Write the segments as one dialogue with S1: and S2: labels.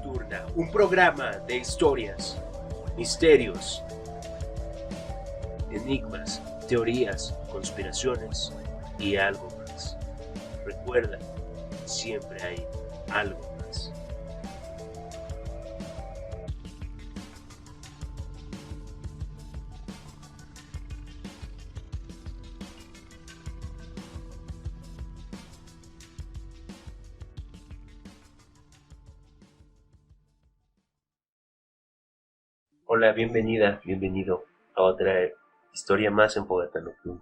S1: Nocturna, un programa de historias, misterios, enigmas, teorías, conspiraciones y algo más. Recuerda, siempre hay algo más. Hola, bienvenida, bienvenido a otra historia más en Fogata Nocturna.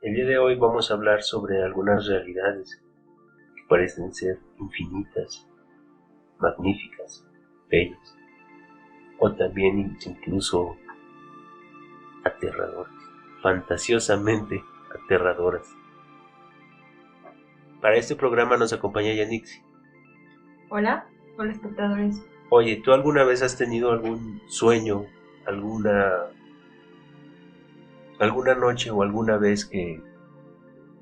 S1: El día de hoy vamos a hablar sobre algunas realidades que parecen ser infinitas, magníficas, bellas, o también incluso aterradoras, fantasiosamente aterradoras. Para este programa nos acompaña Yanixi.
S2: Hola espectadores.
S1: Oye, ¿tú alguna vez has tenido algún sueño, alguna noche o alguna vez que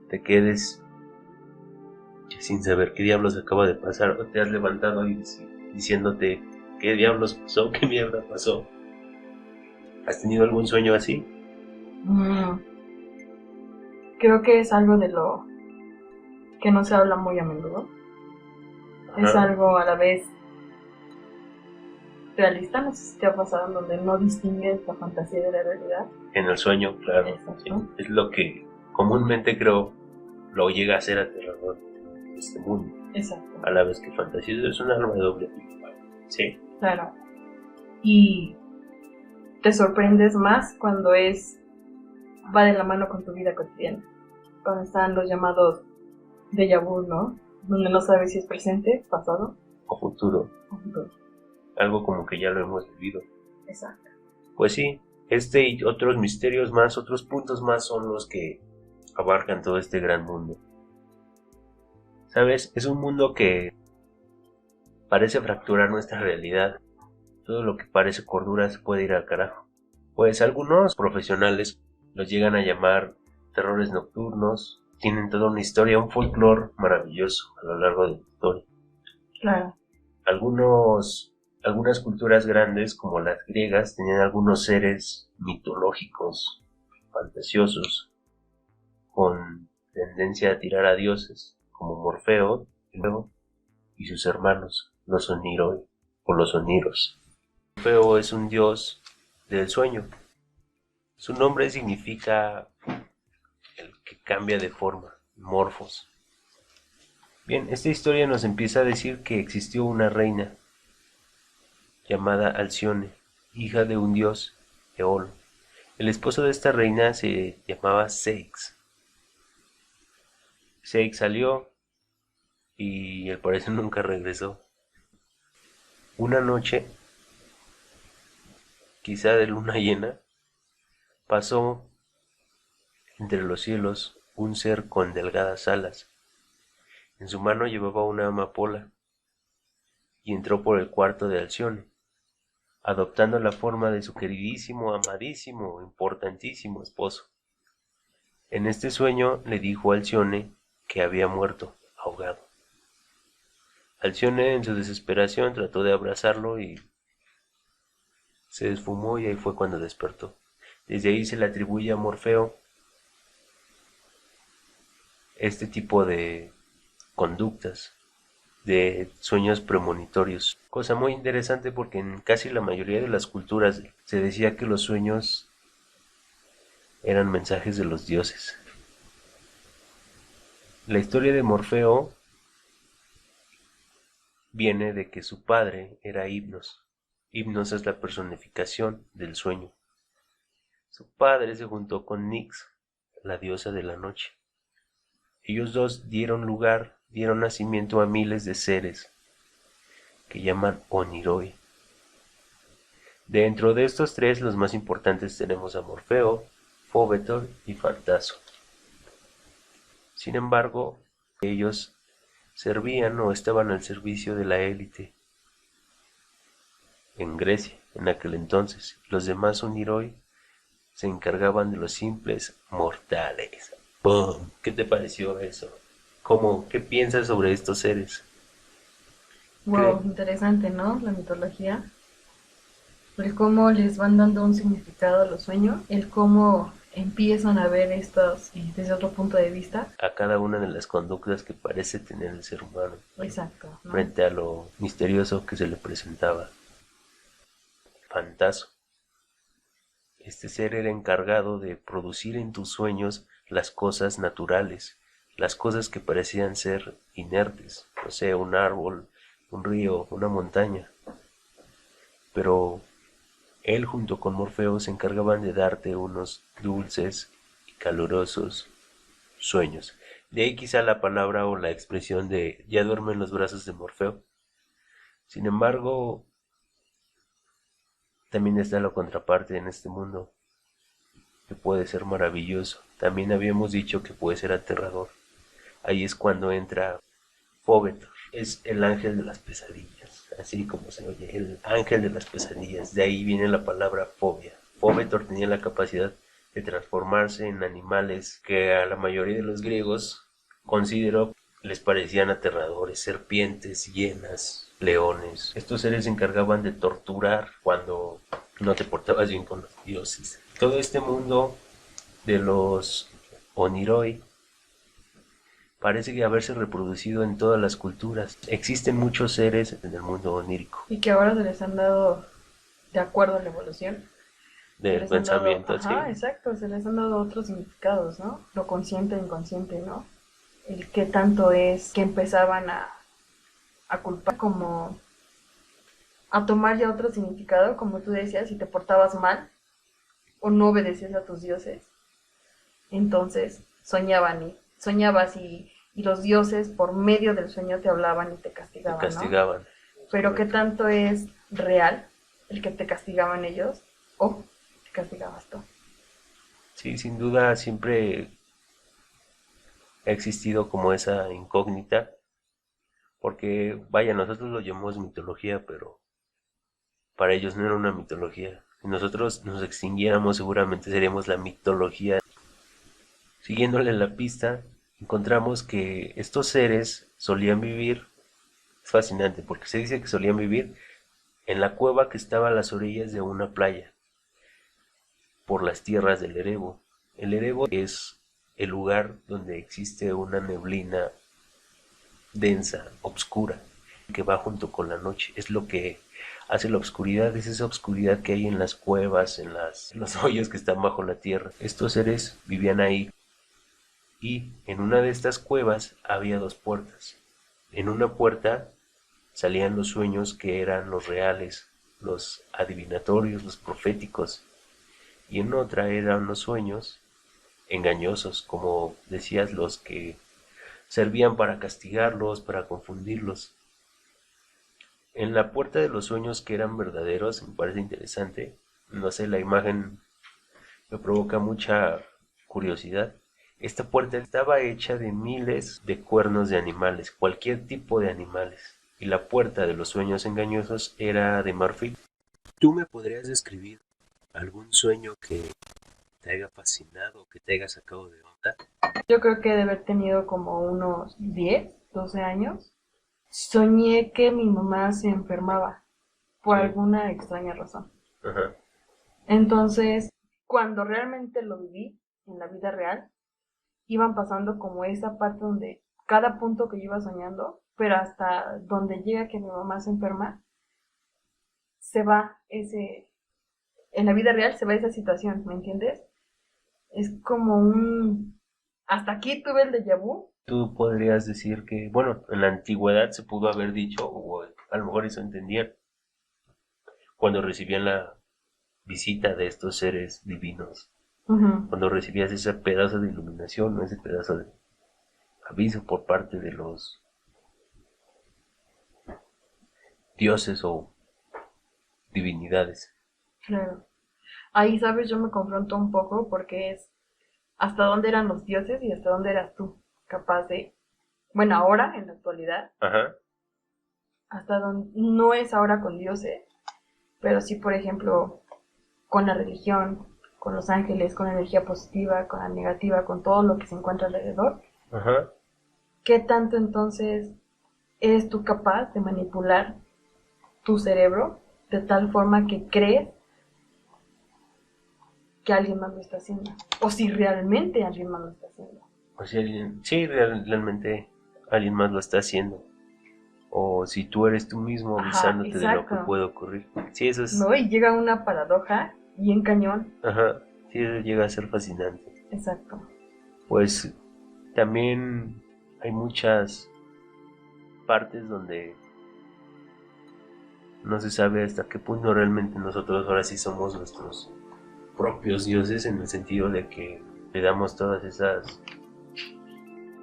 S1: te quedes sin saber qué diablos acaba de pasar, o te has levantado ahí diciéndote qué diablos pasó, qué mierda pasó? ¿Has tenido algún sueño así?
S2: Creo que es algo de lo que no se habla muy a menudo.
S1: Ajá.
S2: Es algo a la vez realista, no sé si te ha pasado, en donde no distingues la fantasía de la realidad.
S1: En el sueño, claro. Sí, es lo que comúnmente creo lo llega a ser aterrador en este mundo.
S2: Exacto.
S1: A la vez que fantasía es un arma de doble filo. Sí.
S2: Claro. Y te sorprendes más cuando va de la mano con tu vida cotidiana. Cuando están los llamados déjà vu, ¿no? Donde no sabes si es presente, pasado
S1: o futuro. Algo como que ya lo hemos vivido.
S2: Exacto.
S1: Pues sí, este y otros misterios más, otros puntos más son los que abarcan todo este gran mundo. ¿Sabes? Es un mundo que parece fracturar nuestra realidad. Todo lo que parece cordura se puede ir al carajo. Pues algunos profesionales los llegan a llamar terrores nocturnos. Tienen toda una historia, un folclore maravilloso a lo largo de la historia.
S2: Claro.
S1: Algunas culturas grandes, como las griegas, tenían algunos seres mitológicos, fantasiosos, con tendencia a tirar a dioses, como Morfeo y sus hermanos, los Oniroi o los Oniros. Morfeo es un dios del sueño. Su nombre significa el que cambia de forma, morfos. Bien, esta historia nos empieza a decir que existió una reina llamada Alcione, hija de un dios, Eolo. El esposo de esta reina se llamaba Ceyx. Ceyx salió y al parecer nunca regresó. Una noche, quizá de luna llena, pasó entre los cielos un ser con delgadas alas. En su mano llevaba una amapola y entró por el cuarto de Alcione, adoptando la forma de su queridísimo, amadísimo, importantísimo esposo. En este sueño le dijo a Alcione que había muerto ahogado. Alcione en su desesperación trató de abrazarlo y se esfumó, y ahí fue cuando despertó. Desde ahí se le atribuye a Morfeo este tipo de conductas, de sueños premonitorios. Cosa muy interesante porque en casi la mayoría de las culturas se decía que los sueños eran mensajes de los dioses. La historia de Morfeo viene de que su padre era Hipnos. Hipnos es la personificación del sueño. Su padre se juntó con Nyx, la diosa de la noche. Ellos dos dieron nacimiento a miles de seres que llaman Oniroi. Dentro de estos tres, los más importantes tenemos a Morfeo, Fóbetor y Fantaso. Sin embargo, ellos servían o estaban al servicio de la élite en Grecia en aquel entonces. Los demás Oniroi se encargaban de los simples mortales. ¡Bum! ¿Qué te pareció eso? ¿Qué piensas sobre estos seres?
S2: Wow, interesante, ¿no? La mitología. El cómo les van dando un significado a los sueños, el cómo empiezan a ver estos desde otro punto de vista.
S1: A cada una de las conductas que parece tener el ser humano
S2: Exacto, ¿no?
S1: frente a lo misterioso que se le presentaba. Fantasma. Este ser era encargado de producir en tus sueños las cosas naturales, las cosas que parecían ser inertes, no sé, un árbol, un río, una montaña. Pero él junto con Morfeo se encargaban de darte unos dulces y calurosos sueños. De ahí quizá la palabra o la expresión de ya duerme en los brazos de Morfeo. Sin embargo, también está la contraparte en este mundo, que puede ser maravilloso. También habíamos dicho que puede ser aterrador. Ahí es cuando entra Fóbetor. Es el ángel de las pesadillas, así como se oye, el ángel de las pesadillas. De ahí viene la palabra fobia. Fóbetor tenía la capacidad de transformarse en animales que a la mayoría de los griegos consideró les parecían aterradores, serpientes, hienas, leones. Estos seres se encargaban de torturar cuando no te portabas bien con los dioses. Todo este mundo de los oniroi parece que haberse reproducido en todas las culturas. Existen muchos seres en el mundo onírico.
S2: Y que ahora se les han dado, de acuerdo a la evolución, se
S1: Del
S2: les han dado,
S1: pensamiento, sí.
S2: ajá, exacto, se les han dado otros significados, ¿no? Lo consciente e inconsciente, ¿no? El que tanto es que empezaban a culpar como a tomar ya otro significado, como tú decías, si te portabas mal o no obedecías a tus dioses, entonces soñabas y los dioses por medio del sueño te hablaban y te
S1: Te
S2: castigaban, ¿no?
S1: castigaban.
S2: Pero qué
S1: Correcto.
S2: tanto es real el que te castigaban ellos o te castigabas tú.
S1: Sí, sin duda siempre ha existido como esa incógnita, porque vaya, nosotros lo llamamos mitología, pero para ellos no era una mitología. Si nosotros nos extinguiéramos, seguramente seríamos la mitología. Siguiéndole la pista, encontramos que estos seres solían vivir, es fascinante, porque se dice que solían vivir en la cueva que estaba a las orillas de una playa, por las tierras del Erebo. El Erebo es el lugar donde existe una neblina densa, oscura, que va junto con la noche. Es lo que hace la oscuridad, es esa oscuridad que hay en las cuevas, en los hoyos que están bajo la tierra. Estos seres vivían ahí y en una de estas cuevas había dos puertas. En una puerta salían los sueños que eran los reales, los adivinatorios, los proféticos, y en otra eran los sueños engañosos, como decías, los que servían para castigarlos, para confundirlos. En la puerta de los sueños que eran verdaderos, me parece interesante, no sé, la imagen me provoca mucha curiosidad. Esta puerta estaba hecha de miles de cuernos de animales, cualquier tipo de animales, y la puerta de los sueños engañosos era de marfil. ¿Tú me podrías describir algún sueño que te haya fascinado, que te haya sacado de onda?
S2: Yo creo que de haber tenido como unos 10 12 años, soñé que mi mamá se enfermaba por
S1: Sí.
S2: alguna extraña razón.
S1: Ajá.
S2: Entonces, cuando realmente lo viví en la vida real, iban pasando como esa parte donde cada punto que yo iba soñando, pero hasta donde llega que mi mamá se enferma, se va ese, en la vida real se va esa situación, ¿me entiendes? Es como un, hasta aquí tuve el déjà vu.
S1: Tú podrías decir que, bueno, en la antigüedad se pudo haber dicho, o a lo mejor eso entendían, cuando recibían la visita de estos seres divinos,
S2: Ujú.
S1: cuando recibías ese pedazo de iluminación, o ese pedazo de aviso por parte de los dioses o divinidades.
S2: Claro. Ahí, sabes, yo me confronto un poco porque es hasta dónde eran los dioses y hasta dónde eras tú capaz de, bueno, ahora, en la actualidad,
S1: Ajá.
S2: hasta donde, no es ahora con dioses, pero sí, por ejemplo, con la religión, con los ángeles, con la energía positiva, con la negativa, con todo lo que se encuentra alrededor.
S1: Ajá.
S2: ¿Qué tanto entonces eres tú capaz de manipular tu cerebro de tal forma que crees que alguien más lo está haciendo. O si realmente alguien más lo está haciendo.
S1: O si realmente alguien más lo está haciendo. O si tú eres tú mismo avisándote de lo que puede ocurrir. Sí, eso es...
S2: No, y llega una paradoja bien cañón.
S1: Ajá, sí, eso llega a ser fascinante.
S2: Exacto.
S1: Pues también hay muchas partes donde no se sabe hasta qué punto realmente nosotros ahora sí somos nuestros propios dioses, en el sentido de que le damos todas esas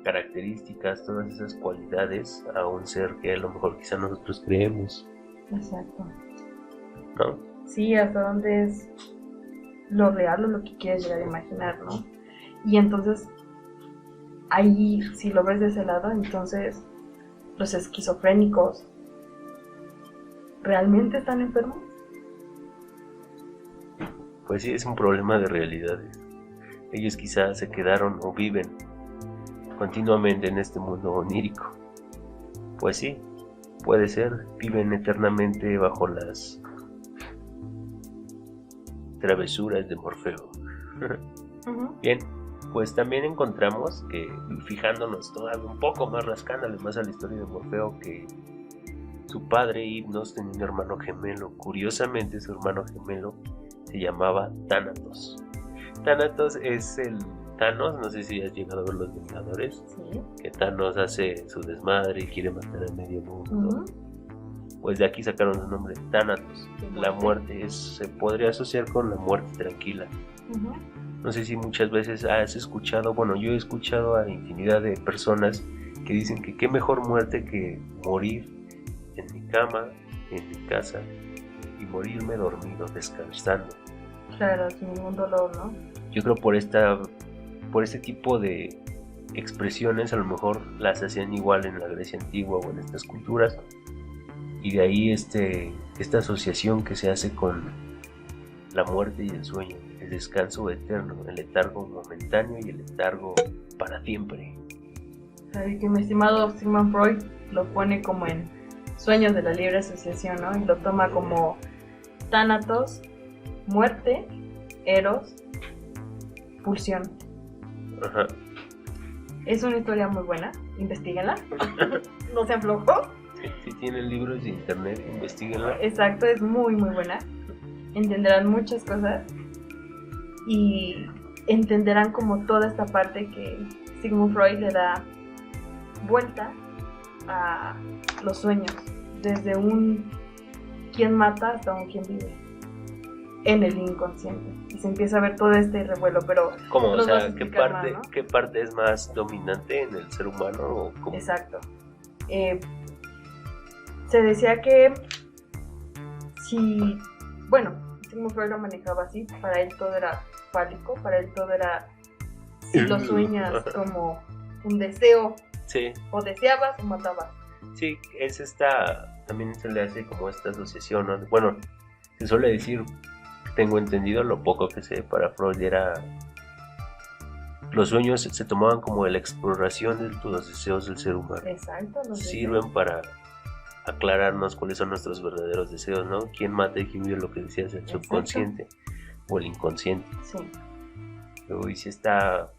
S1: características, todas esas cualidades a un ser que a lo mejor quizá nosotros creemos.
S2: Exacto.
S1: ¿No?
S2: Sí, hasta dónde es lo real o lo que quieres llegar a imaginar, ¿no? Y entonces, ahí, si lo ves de ese lado, entonces los esquizofrénicos ¿realmente están enfermos?
S1: Pues sí, es un problema de realidades. Ellos quizás se quedaron o viven continuamente en este mundo onírico. Pues sí, puede ser, viven eternamente bajo las travesuras de Morfeo. Bien, pues también encontramos que, fijándonos todavía un poco más, rascándole más a la historia de Morfeo, que su padre Hipnos tenía un hermano gemelo. Curiosamente, su hermano gemelo se llamaba Thanatos. Thanatos es el Thanos, no sé si has llegado a ver Los Vengadores.
S2: Sí.
S1: Que Thanos hace su desmadre y quiere matar a medio mundo. Pues de aquí sacaron su nombre, Thanatos. La muerte se podría asociar con la muerte tranquila. No sé si muchas veces has escuchado, bueno, yo he escuchado a infinidad de personas que dicen que qué mejor muerte que morir en mi cama, en mi casa, y morirme dormido, descansando.
S2: Claro, sin ningún dolor, ¿no?
S1: Yo creo por este tipo de expresiones a lo mejor las hacían igual en la Grecia antigua o en estas culturas, y de ahí esta asociación que se hace con la muerte y el sueño, el descanso eterno, el letargo momentáneo y el letargo para siempre.
S2: Sabe que mi estimado Sigmund Freud lo pone como en Sueños de la Libre Asociación, ¿no? Y lo toma como Thanatos, muerte, Eros, pulsión.
S1: Ajá.
S2: Es una historia muy buena, investíguenla. No sean flojos.
S1: Si tienen libros de internet, investíguenla.
S2: Exacto, es muy muy buena. Entenderán muchas cosas y entenderán como toda esta parte que Sigmund Freud le da vuelta a los sueños, desde un quién mata hasta un quién vive en el inconsciente, y se empieza a ver todo este revuelo. Pero
S1: ¿cómo? O sea, ¿qué parte es más dominante en el ser humano? ¿O cómo?
S2: Exacto. Se decía que si, bueno, Sigmund Freud lo manejaba así, para él todo era fálico, para él todo era, si lo sueñas como un deseo,
S1: sí,
S2: o deseabas o matabas.
S1: Sí, también se le hace como esta asociación, ¿no? Bueno, se suele decir, tengo entendido, lo poco que sé para Freud era, los sueños se tomaban como la exploración de los deseos del ser humano.
S2: Exacto,
S1: sirven para aclararnos cuáles son nuestros verdaderos deseos, ¿no? ¿Quién mata y quién vive? Lo que decías, el subconsciente o el inconsciente.
S2: Sí.
S1: Y si está,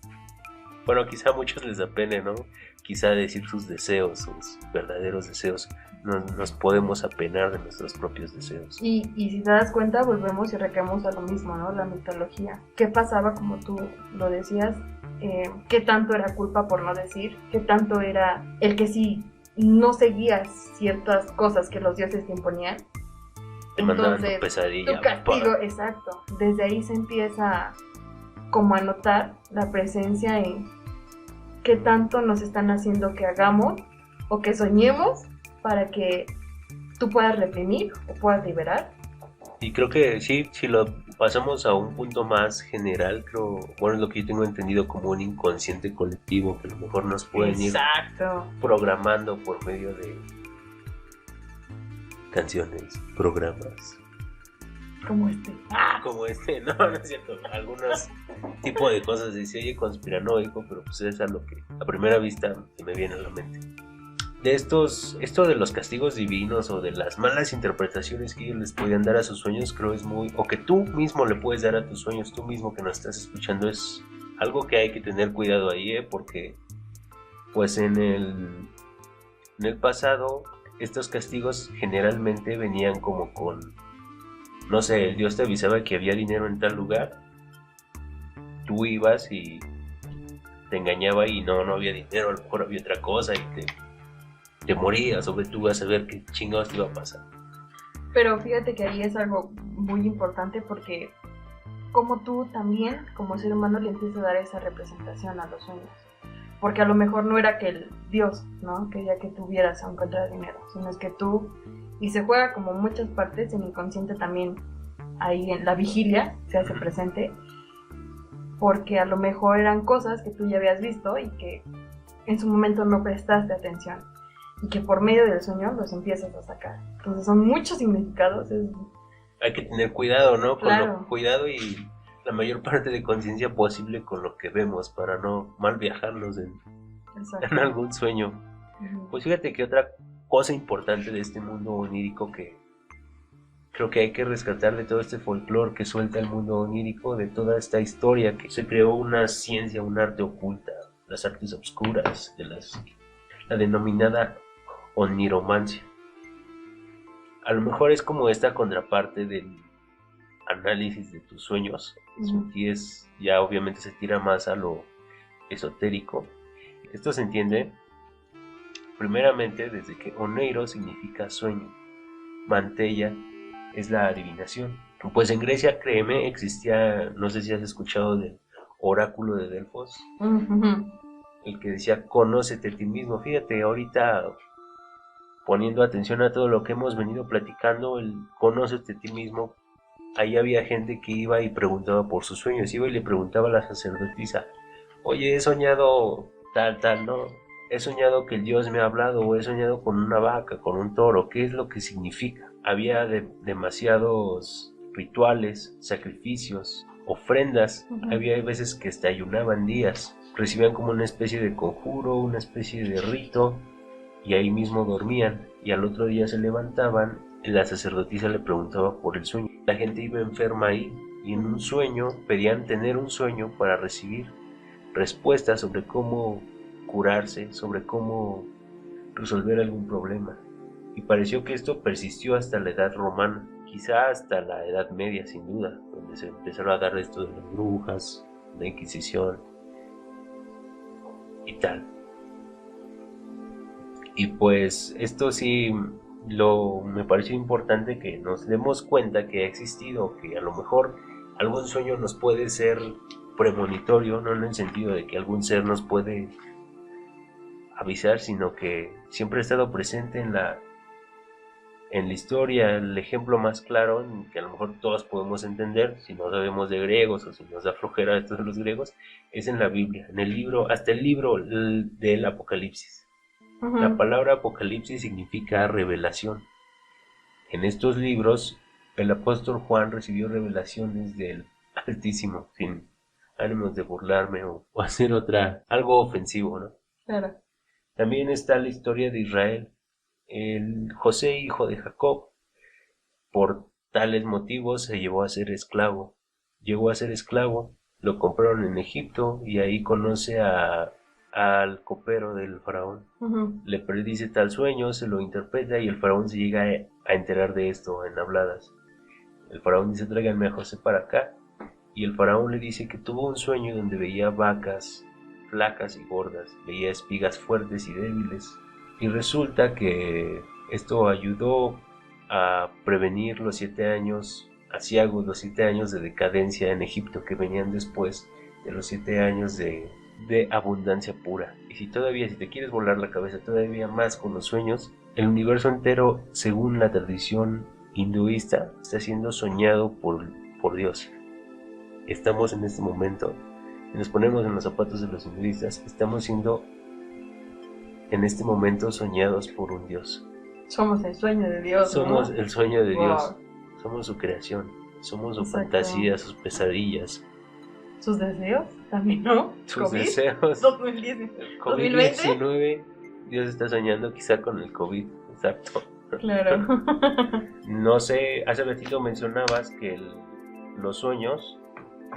S1: bueno, quizá a muchos les da pena, ¿no? Quizá decir sus deseos, sus verdaderos deseos, nos podemos apenar de nuestros propios deseos.
S2: Y si te das cuenta, volvemos y recaemos a lo mismo, ¿no? La mitología. ¿Qué pasaba, como tú lo decías? ¿Qué tanto era culpa por no decir? ¿Qué tanto era el que si no seguías ciertas cosas que los dioses te imponían?
S1: Te mandaban tu pesadilla.
S2: Tu castigo, exacto. Desde ahí se empieza como a notar la presencia en qué tanto nos están haciendo que hagamos o que soñemos para que tú puedas reprimir o puedas liberar.
S1: Y creo que sí, si lo pasamos a un punto más general, creo, bueno, es lo que yo tengo entendido como un inconsciente colectivo, que a lo mejor nos pueden ir programando por medio de canciones, programas.
S2: Como este.
S1: Como este, no es cierto. Algunos tipos de cosas se oye conspiranoico, pero pues es a lo que a primera vista se me viene a la mente. esto de los castigos divinos o de las malas interpretaciones que ellos les podían dar a sus sueños, creo es muy, o que tú mismo le puedes dar a tus sueños, tú mismo que nos estás escuchando, es algo que hay que tener cuidado ahí, porque pues en el pasado estos castigos generalmente venían como con, no sé, el Dios te avisaba que había dinero en tal lugar, tú ibas y te engañaba y no había dinero, a lo mejor había otra cosa y te morías, o que tú vas a ver qué chingados te iba a pasar.
S2: Pero fíjate que ahí es algo muy importante, porque como tú también, como ser humano, le empiezas a dar esa representación a los sueños. Porque a lo mejor no era que el Dios, ¿no?, quería que tuvieras o encontraras dinero, sino es que tú, y se juega como muchas partes, en el inconsciente también, ahí en la vigilia se hace presente, porque a lo mejor eran cosas que tú ya habías visto y que en su momento no prestaste atención, y que por medio del sueño los empiezas a sacar. Entonces son muchos significados.
S1: Hay que tener cuidado, ¿no?
S2: Claro.
S1: Cuidado y la mayor parte de conciencia posible con lo que vemos para no mal viajarnos en algún sueño. Uh-huh. Pues fíjate que otra cosa importante de este mundo onírico que creo que hay que rescatar de todo este folclore que suelta el mundo onírico, de toda esta historia que se creó una ciencia, un arte oculta, las artes obscuras, la denominada oniromancia. A lo mejor es como esta contraparte del análisis de tus sueños. Uh-huh. Y ya obviamente se tira más a lo esotérico. Esto se entiende primeramente desde que oneiro significa sueño, mantella es la adivinación. Pues en Grecia, créeme, existía, no sé si has escuchado del oráculo de Delfos, uh-huh, el que decía conócete a ti mismo. Fíjate, ahorita poniendo atención a todo lo que hemos venido platicando, el conócete a ti mismo, ahí había gente que iba y preguntaba por sus sueños, iba y le preguntaba a la sacerdotisa, oye, he soñado tal, ¿no? He soñado que el Dios me ha hablado, o he soñado con una vaca, con un toro, ¿qué es lo que significa? Había demasiados rituales, sacrificios, ofrendas, uh-huh. Había veces que hasta ayunaban días, recibían como una especie de conjuro, una especie de rito, y ahí mismo dormían, y al otro día se levantaban, y la sacerdotisa le preguntaba por el sueño. La gente iba enferma ahí, y en un sueño pedían tener un sueño para recibir respuestas sobre cómo curarse, sobre cómo resolver algún problema. Y pareció que esto persistió hasta la edad romana, quizá hasta la Edad Media sin duda, donde se empezaron a dar esto de las brujas, la Inquisición y tal. Y pues esto sí me pareció importante que nos demos cuenta que ha existido, que a lo mejor algún sueño nos puede ser premonitorio, no en el sentido de que algún ser nos puede avisar, sino que siempre ha estado presente en la historia. El ejemplo más claro, que a lo mejor todos podemos entender, si no sabemos de griegos o si nos da flojera esto de los griegos, es en la Biblia, hasta el libro del Apocalipsis. Uh-huh. La palabra Apocalipsis significa revelación. En estos libros, el apóstol Juan recibió revelaciones del Altísimo, sin ánimos de burlarme o hacer algo ofensivo, ¿no?
S2: Claro.
S1: También está la historia de Israel. El José, hijo de Jacob, por tales motivos se llegó a ser esclavo, lo compraron en Egipto y ahí conoce al copero del faraón. Uh-huh. Le predice tal sueño, se lo interpreta y el faraón se llega a enterar de esto en habladas. El faraón dice, tráiganme a José para acá, y el faraón le dice que tuvo un sueño donde veía vacas flacas y gordas, veía espigas fuertes y débiles, y resulta que esto ayudó a prevenir los 7 años aciagos, los 7 años de decadencia en Egipto que venían después de los 7 años de abundancia pura. Y si te quieres volar la cabeza todavía más con los sueños, el universo entero, según la tradición hinduista, está siendo soñado por Dios. Estamos en este momento, y nos ponemos en los zapatos de los hinduistas, estamos siendo en este momento soñados por un Dios.
S2: Somos el sueño de Dios,
S1: Somos, ¿no? El sueño de
S2: wow.
S1: Dios. Somos su creación. Somos su fantasía, sus pesadillas.
S2: Sus deseos también, ¿no?
S1: Sus deseos.
S2: 2019.
S1: Dios está soñando quizá con el COVID, exacto.
S2: Claro.
S1: No sé, hace ratito mencionabas que los sueños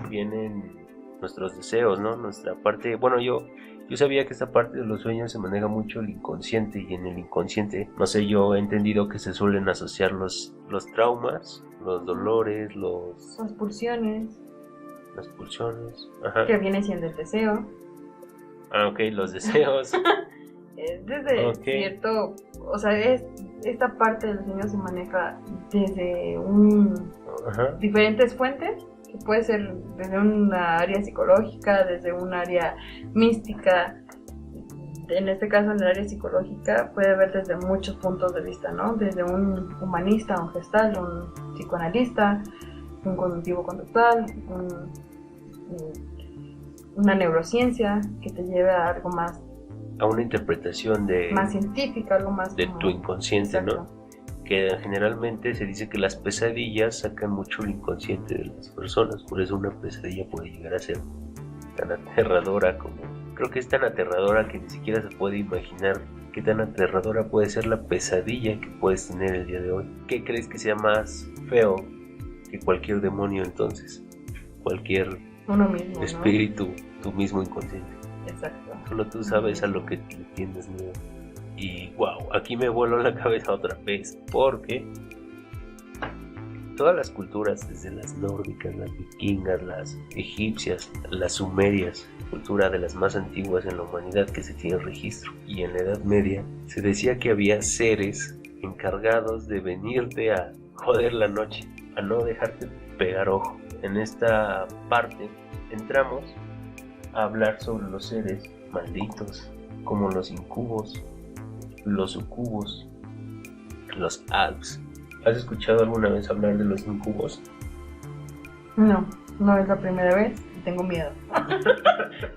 S1: vienen nuestros deseos, ¿no? Nuestra parte, bueno, yo sabía que esta parte de los sueños se maneja mucho el inconsciente, y en el inconsciente, no sé, yo he entendido que se suelen asociar los traumas, los dolores,
S2: Las pulsiones,
S1: las pulsiones, ajá.
S2: que viene siendo el deseo.
S1: Ah, ok, los deseos.
S2: Desde cierto, o sea, esta parte del sueño se maneja desde diferentes fuentes, que puede ser desde una área psicológica, desde un área mística. En este caso, en el área psicológica, puede haber desde muchos puntos de vista, ¿no? Desde un humanista, un gestal, un psicoanalista, un cognitivo conductual, una neurociencia que te lleve a algo más,
S1: a una interpretación
S2: más científica, algo más
S1: de tu inconsciente,
S2: exacto,
S1: ¿no? Que generalmente se dice que las pesadillas sacan mucho el inconsciente de las personas, por eso una pesadilla puede llegar a ser tan aterradora como... Creo que es tan aterradora que ni siquiera se puede imaginar qué tan aterradora puede ser la pesadilla que puedes tener el día de hoy. ¿Qué crees que sea más feo que cualquier demonio entonces? Cualquier
S2: uno mismo,
S1: espíritu, ¿no? Tu mismo inconsciente.
S2: Exacto.
S1: Solo tú sabes a lo que le tienes miedo. Y wow, aquí me vuelo la cabeza otra vez, porque todas las culturas, desde las nórdicas, las vikingas, las egipcias, las sumerias, cultura de las más antiguas en la humanidad que se tiene registro, y en la Edad Media se decía que había seres encargados de venirte a joder la noche, a no dejarte pegar ojo. En esta parte entramos a hablar sobre los seres malditos, como los incubos, los sucubos, los alps. ¿Has escuchado alguna vez hablar de los incubos?
S2: No, no es la primera vez y tengo miedo.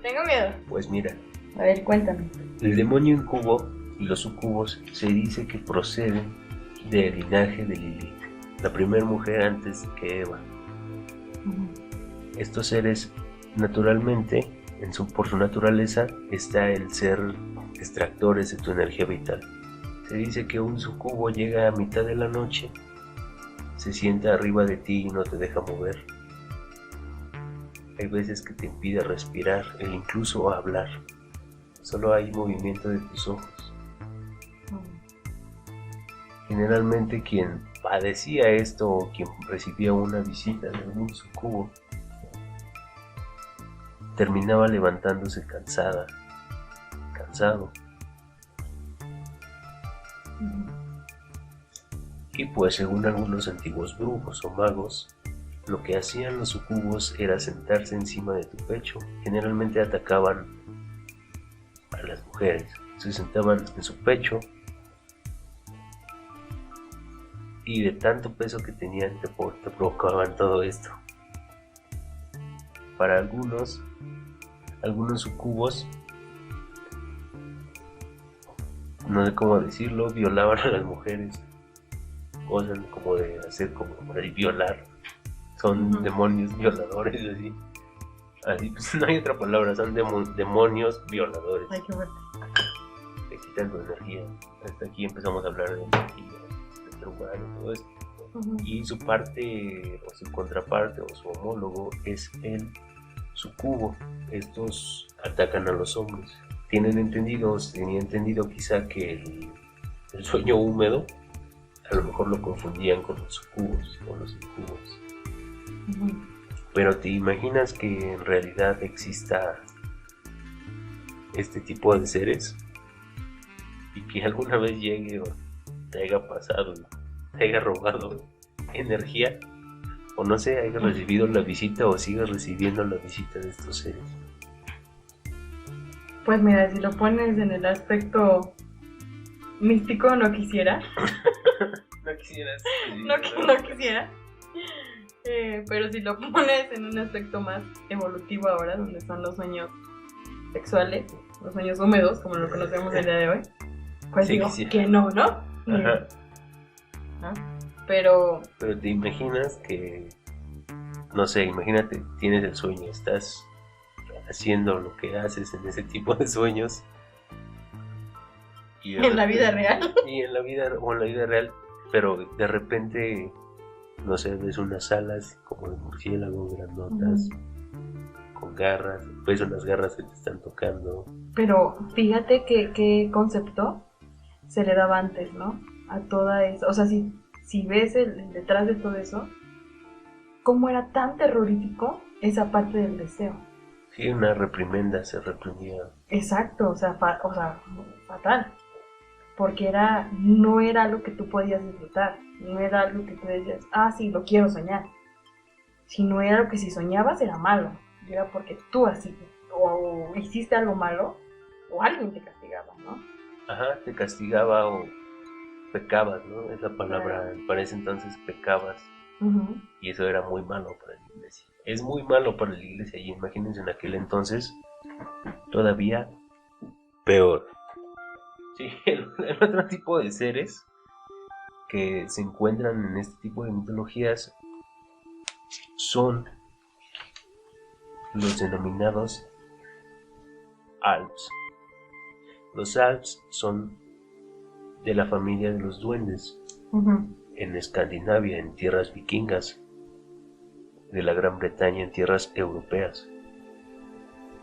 S2: Tengo miedo.
S1: Pues mira,
S2: a ver, cuéntame.
S1: El demonio incubo y los sucubos se dice que proceden del linaje de Lilith, la primera mujer antes que Eva. Estos seres, naturalmente, por su naturaleza, está el ser extractores de tu energía vital. Se dice que un sucubo llega a mitad de la noche, se sienta arriba de ti y no te deja mover. Hay veces que te impide respirar e incluso hablar. Solo hay movimiento de tus ojos. Generalmente quien padecía esto o quien recibía una visita de un sucubo terminaba levantándose cansado. Y pues según algunos antiguos brujos o magos, lo que hacían los sucubos era sentarse encima de tu pecho. Generalmente atacaban a las mujeres, se sentaban en su pecho y de tanto peso que tenían te provocaban todo esto. Para algunos sucubos, no sé cómo decirlo, violaban a las mujeres, cosas como de hacer como de violar, son demonios violadores, así pues, no hay otra palabra, son demonios violadores.
S2: Ay, qué fuerte.
S1: Te quitan tu energía. Hasta aquí empezamos a hablar de energía, espectro humano, todo esto. Y su parte o su contraparte o su homólogo es el sucubo. Estos atacan a los hombres. Tenía entendido quizá que el sueño húmedo a lo mejor lo confundían con los sucubos o los incubos. Pero ¿te imaginas que en realidad exista este tipo de seres? Y que alguna vez llegue o te haya pasado, te haya robado energía, o no sé, hayas recibido la visita o sigas recibiendo la visita de estos seres.
S2: Pues mira, si lo pones en el aspecto místico, no quisiera.
S1: No quisieras.
S2: No quisiera. Pero si lo pones en un aspecto más evolutivo ahora, donde son los sueños sexuales, los sueños húmedos, como lo conocemos el día de hoy, pues sí, digo quisiera. Que no, ¿no?
S1: Ajá.
S2: ¿No? Pero
S1: te imaginas que, no sé, imagínate, tienes el sueño, estás haciendo lo que haces en ese tipo de sueños Y
S2: En la vida real.
S1: Y en la vida real, pero de repente, no sé, ves unas alas como de murciélago grandotas, con garras, ves unas garras que te están tocando.
S2: Pero fíjate qué concepto se le daba antes, ¿no? A toda eso. O sea, si ves detrás de todo eso, cómo era tan terrorífico esa parte del deseo.
S1: Sí, una reprimenda, se reprimía.
S2: Exacto, o sea, fatal. Porque no era algo que tú podías disfrutar, no era algo que tú decías, sí, lo quiero soñar. Sino era algo que si soñabas era malo, y era porque tú así, o hiciste algo malo, o alguien te castigaba, ¿no?
S1: Ajá, te castigaba o pecabas, ¿no? Es la palabra, para ese entonces pecabas. Y eso era muy malo para la iglesia. Es muy malo para la iglesia, y imagínense en aquel entonces, todavía peor. Sí, el otro tipo de seres que se encuentran en este tipo de mitologías son los denominados Alps. Los Alps son de la familia de los duendes. En Escandinavia, en tierras vikingas, de la Gran Bretaña, en tierras europeas.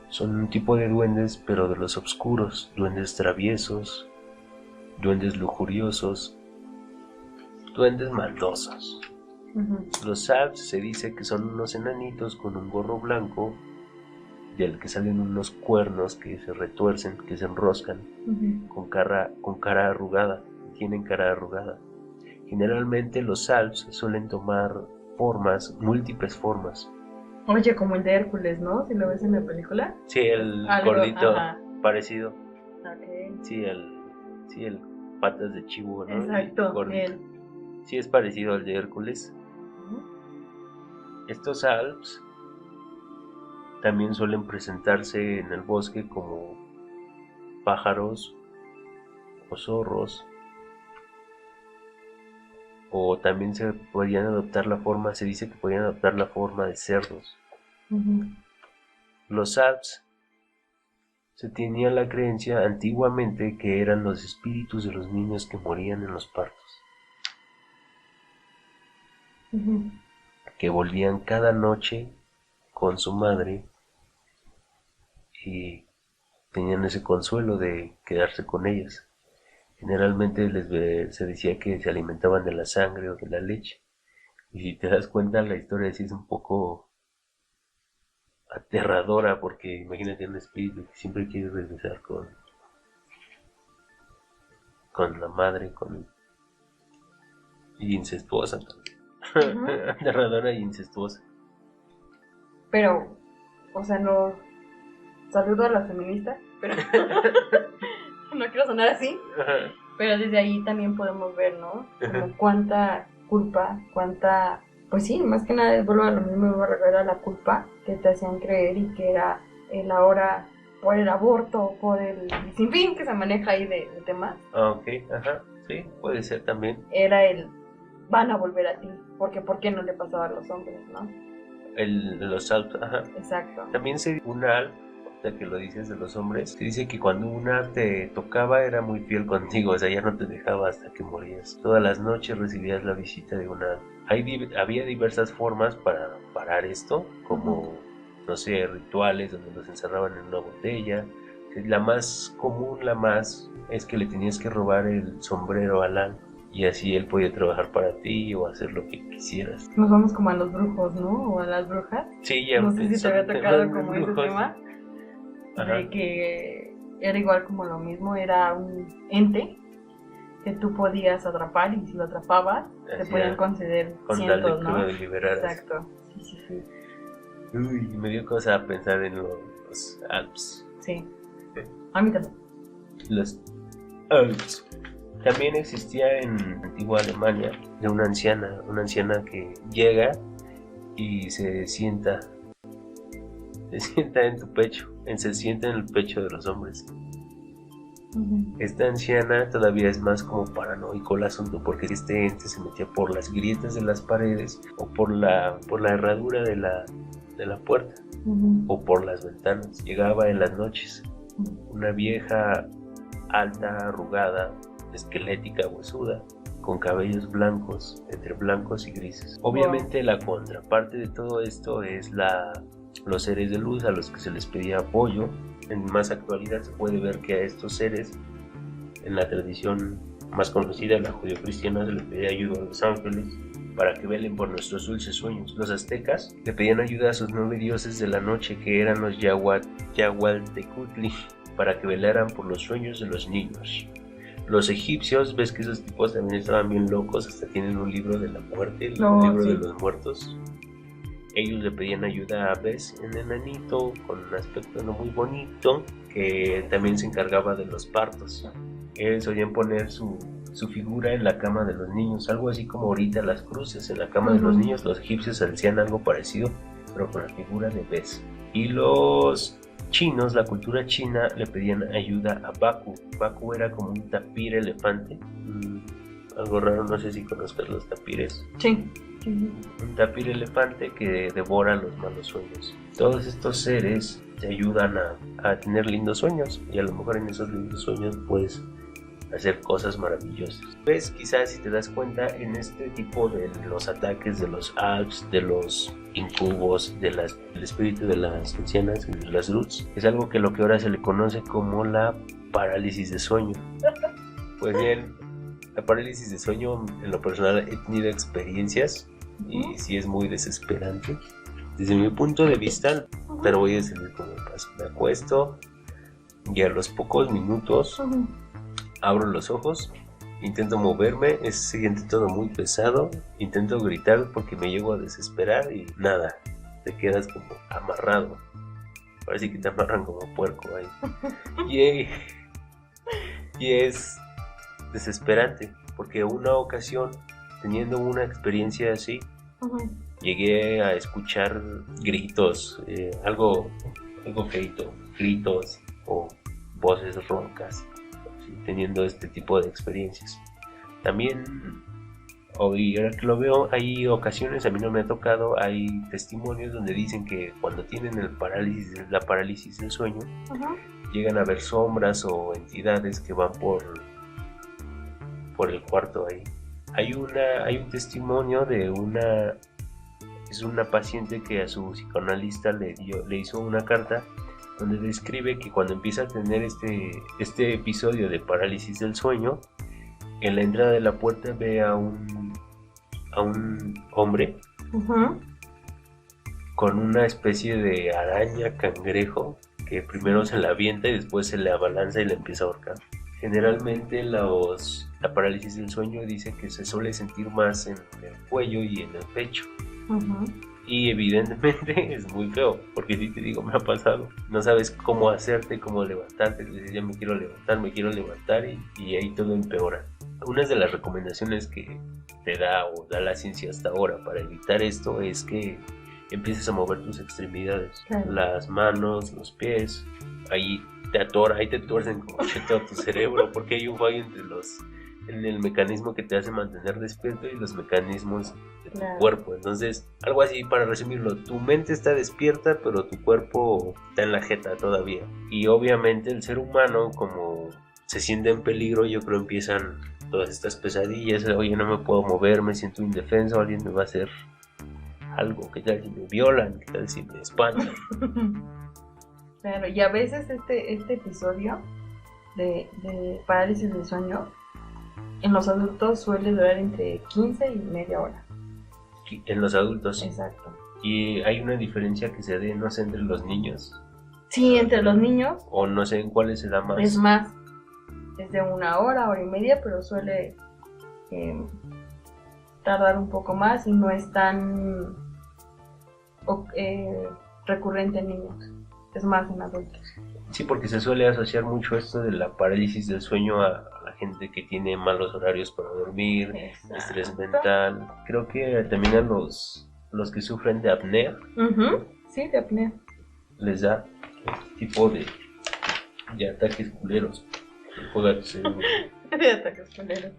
S1: Son un tipo de duendes, pero de los oscuros, duendes traviesos, duendes lujuriosos, duendes maldosos. Los Alps se dice que son unos enanitos con un gorro blanco, del que salen unos cuernos que se retuercen, que se enroscan, con cara arrugada, tienen cara arrugada. Generalmente los Alps suelen tomar múltiples formas.
S2: Oye, como el de Hércules, ¿no? Si lo ves en la película.
S1: Sí, el gordito, parecido. Okay. Sí, el patas de chivo, ¿no?
S2: Exacto,
S1: él. Sí, es parecido al de Hércules. Estos Alps también suelen presentarse en el bosque como pájaros o zorros, o también se dice que podían adoptar la forma de cerdos. Los Alps se tenía la creencia antiguamente que eran los espíritus de los niños que morían en los partos, que volvían cada noche con su madre y tenían ese consuelo de quedarse con ellas. Generalmente se decía que se alimentaban de la sangre o de la leche. Y si te das cuenta, la historia sí es un poco aterradora, porque imagínate un espíritu que siempre quiere regresar con la madre, y incestuosa también. Aterradora y incestuosa.
S2: Pero, o sea, no... Saludo a las feministas, pero... no quiero sonar así, pero desde ahí también podemos ver, ¿no? Como cuánta culpa, pues sí, más que nada vuelvo a lo mismo, vuelvo a recordar la culpa que te hacían creer, y que era el ahora por el aborto, por el sinfín que se maneja ahí de temas.
S1: Ok, sí, puede ser también.
S2: Era van a volver a ti, porque ¿por qué no le pasaba a los hombres, no?
S1: Los Alps,
S2: Exacto.
S1: También se una Alp, que lo dices de los hombres, se dice que cuando una te tocaba era muy fiel contigo, o sea, ya no te dejaba hasta que morías. Todas las noches recibías la visita de una Alp. Había diversas formas para parar esto, como, no sé, rituales donde los encerraban en una botella. La más común, es que le tenías que robar el sombrero al Alp, y así él podía trabajar para ti o hacer lo que quisieras.
S2: Nos vamos como a los brujos, ¿no? O a las brujas.
S1: Sí, ya.
S2: No sé si te había tocado como ese tema. De que era igual como lo mismo, era un ente que tú podías atrapar, y si lo atrapabas te podían conceder cientos, ¿no? Exacto. Sí.
S1: Uy, me dio cosa a pensar en los Alps.
S2: Sí. A mí también.
S1: Los Alps. También existía en antigua Alemania de una anciana que llega y se sienta en tu pecho, se sienta en el pecho de los hombres. Esta anciana todavía es más como paranoico el asunto, porque este ente se metía por las grietas de las paredes, o por la herradura de la puerta, o por las ventanas. Llegaba en las noches. Una vieja alta, arrugada, esquelética, huesuda, con cabellos blancos, entre blancos y grises. Obviamente la contraparte de todo esto es los seres de luz a los que se les pedía apoyo. En más actualidad se puede ver que a estos seres, en la tradición más conocida, la judio-cristiana, se les pedía ayuda a los ángeles para que velen por nuestros dulces sueños. Los aztecas le pedían ayuda a sus 9 dioses de la noche, que eran los Yahualtecutli, para que velaran por los sueños de los niños. Los egipcios, ves que esos tipos también estaban bien locos, hasta tienen un libro de la muerte, el libro de los muertos. Ellos le pedían ayuda a Bes, un enanito con un aspecto no muy bonito, que también se encargaba de los partos. Ellos solían poner su figura en la cama de los niños, algo así como ahorita las cruces en la cama de los niños. Los egipcios hacían algo parecido, pero con la figura de Bes. Y los chinos, la cultura china, le pedían ayuda a Baku. Baku era como un tapir elefante, algo raro, no sé si conozcas los tapires.
S2: Sí.
S1: Un tapir elefante que devora los malos sueños. Todos estos seres te ayudan a tener lindos sueños, y a lo mejor en esos lindos sueños puedes hacer cosas maravillosas. Ves, quizás si te das cuenta, en este tipo de los ataques de los Alps, de los incubos, del espíritu de las ancianas y de las Ruts, es algo que ahora se le conoce como la parálisis de sueño. Pues bien, la parálisis de sueño, en lo personal he tenido experiencias y sí es muy desesperante desde mi punto de vista, pero voy a decirles cómo pasa. Me acuesto y a los pocos minutos abro los ojos, intento moverme, se siente todo muy pesado, intento gritar porque me llego a desesperar y nada, te quedas como amarrado. Parece que te amarran como puerco ahí. Y es desesperante, porque una ocasión, teniendo una experiencia así, llegué a escuchar gritos, algo feito, gritos o voces roncas, ¿sí? Teniendo este tipo de experiencias. También, hoy ahora que lo veo, hay ocasiones, a mí no me ha tocado, hay testimonios donde dicen que cuando tienen la parálisis del sueño, llegan a ver sombras o entidades que van por el cuarto ahí. Hay un testimonio de una paciente que a su psicoanalista le hizo una carta donde describe que cuando empieza a tener este episodio de parálisis del sueño, en la entrada de la puerta ve a un hombre con una especie de araña cangrejo que primero se la avienta y después se le abalanza y le empieza a ahorcar. Generalmente la parálisis del sueño dice que se suele sentir más en el cuello y en el pecho. Y evidentemente es muy feo, porque si te digo, me ha pasado. No sabes cómo hacerte, cómo levantarte. Dices, ya me quiero levantar y ahí todo empeora. Una de las recomendaciones que te da la ciencia hasta ahora para evitar esto es que empieces a mover tus extremidades, las manos, los pies. Ahí te tuercen como que todo tu cerebro, porque hay un fallo en el mecanismo que te hace mantener despierto y los mecanismos de tu cuerpo. Entonces, algo así para resumirlo, tu mente está despierta, pero tu cuerpo está en la jeta todavía. Y obviamente el ser humano, como se siente en peligro, yo creo empiezan todas estas pesadillas. Oye, no me puedo mover, me siento indefenso, alguien me va a hacer algo, ¿qué tal si me violan? ¿Qué tal si me espantan?
S2: Claro, y a veces este episodio de parálisis del sueño en los adultos suele durar entre 15 y media hora.
S1: En los adultos.
S2: Exacto.
S1: ¿Y hay una diferencia que se dé, no sé, entre los niños?
S2: Sí, entre los niños.
S1: O no sé en cuáles se da más.
S2: Es más, es de 1 hora, hora y media, pero suele tardar un poco más y no es tan recurrente en niños. Es más en adultos.
S1: Sí, porque se suele asociar mucho esto de la parálisis del sueño a la gente que tiene malos horarios para dormir, estrés mental. Creo que también a los que sufren de apnea.
S2: Sí, de apnea.
S1: Les da este tipo de ataques culeros. Juega tu cerebro.
S2: De ataques culeros.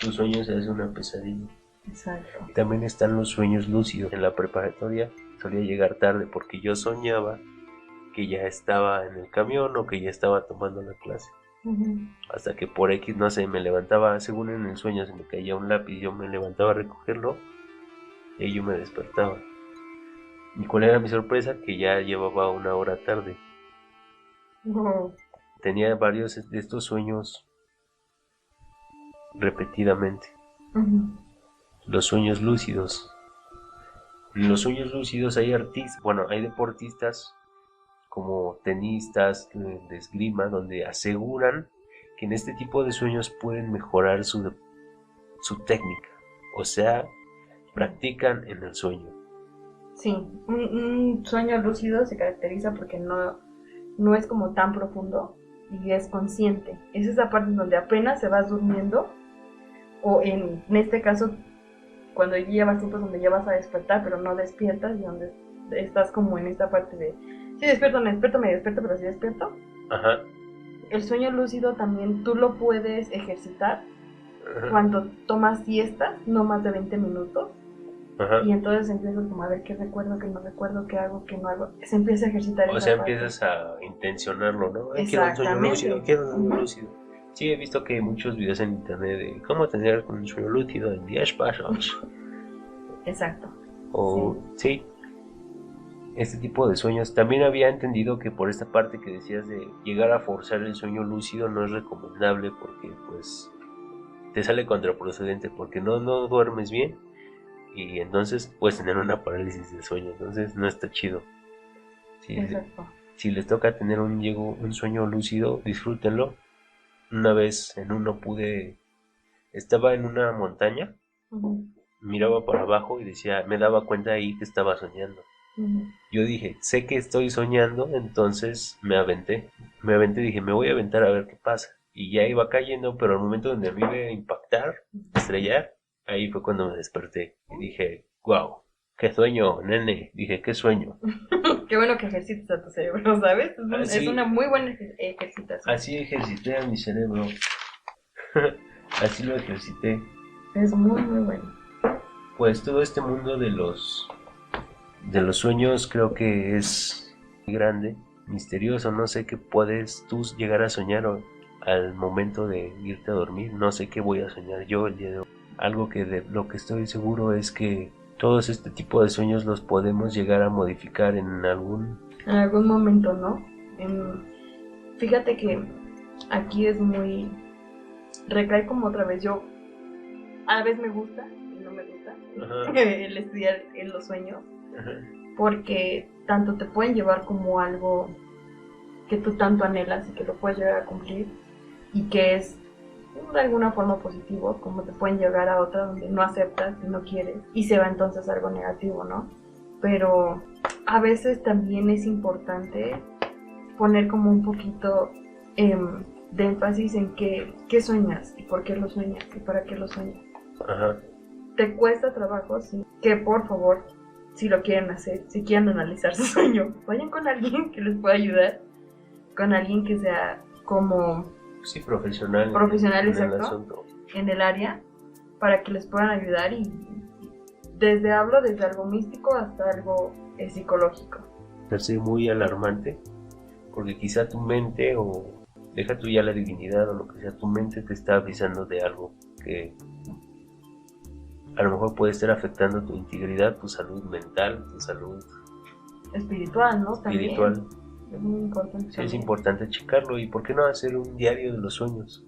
S1: Tu sueño se hace una pesadilla.
S2: Exacto.
S1: También están los sueños lúcidos. En la preparatoria solía llegar tarde porque yo soñaba que ya estaba en el camión o que ya estaba tomando la clase. Hasta que por X, no sé, me levantaba, según en el sueño se me caía un lápiz, yo me levantaba a recogerlo y yo me despertaba. ¿Y cuál era mi sorpresa? Que ya llevaba 1 hora tarde. Tenía varios de estos sueños repetidamente. Los sueños lúcidos. En los sueños lúcidos hay artistas, bueno, hay deportistas como tenistas de esgrima, donde aseguran que en este tipo de sueños pueden mejorar su técnica. O sea, practican en el sueño.
S2: Sí, un sueño lúcido se caracteriza porque no es como tan profundo y es consciente. Es esa parte en donde apenas se vas durmiendo, o en este caso, cuando llevas tiempos donde ya vas a despertar, pero no despiertas, y donde estás como en esta parte de, sí despierto, me despierto, pero sí despierto.
S1: Ajá.
S2: El sueño lúcido también tú lo puedes ejercitar cuando tomas siestas, no más de 20 minutos.
S1: Ajá.
S2: Y entonces empiezas como a ver qué recuerdo, qué no recuerdo, qué hago, qué no hago. Se empieza a ejercitar.
S1: O sea, empiezas a intencionarlo, ¿no? Quiero un sueño lúcido, Sí, he visto que hay muchos videos en internet de cómo tener un sueño lúcido en 10 pasos.
S2: Exacto.
S1: O sí, este tipo de sueños. También había entendido que por esta parte que decías de llegar a forzar el sueño lúcido no es recomendable porque pues te sale contraproducente, porque no duermes bien y entonces puedes tener una parálisis de sueño, entonces no está chido. Si les toca tener un sueño lúcido, disfrútenlo. Una vez en uno estaba en una montaña, miraba para abajo y me daba cuenta ahí que estaba soñando. Yo dije, sé que estoy soñando, entonces me aventé, dije, me voy a aventar a ver qué pasa. Y ya iba cayendo, pero al momento donde me iba a impactar, estrellar, ahí fue cuando me desperté. Y dije, wow, qué sueño, nene. Dije, qué sueño.
S2: Qué bueno que ejercites a tu cerebro, ¿sabes? Es una muy buena ejercitación.
S1: Así ejercité a mi cerebro. Así lo ejercité.
S2: Es muy, muy bueno.
S1: Pues todo este mundo de los sueños creo que es grande, misterioso. No sé qué puedes tú llegar a soñar al momento de irte a dormir. No sé qué voy a soñar yo el día de hoy. Algo que de lo que estoy seguro es que todos este tipo de sueños los podemos llegar a modificar en algún
S2: momento, ¿no? Fíjate que aquí es muy... recae como otra vez. Yo a veces me gusta y no me gusta el estudiar en los sueños. Porque tanto te pueden llevar como algo que tú tanto anhelas y que lo puedes llegar a cumplir y que es de alguna forma positivo, como te pueden llegar a otra donde no aceptas y no quieres y se va entonces algo negativo, ¿no? Pero a veces también es importante poner como un poquito de énfasis en qué sueñas y por qué lo sueñas y para qué lo sueñas. Te cuesta trabajo, sí, que por favor, si lo quieren hacer, si quieren analizar su sueño, vayan con alguien que les pueda ayudar, con alguien que sea como...
S1: sí, profesional
S2: exacto, en el área, para que les puedan ayudar y desde algo místico hasta algo psicológico.
S1: Es muy alarmante, porque quizá tu mente, o deja tú ya la divinidad o lo que sea, tu mente te está avisando de algo que a lo mejor puede estar afectando tu integridad, tu salud mental, tu salud
S2: espiritual, ¿no?
S1: Espiritual.
S2: También. Es muy importante.
S1: Sí, es importante checarlo. ¿Y por qué no hacer un diario de los sueños?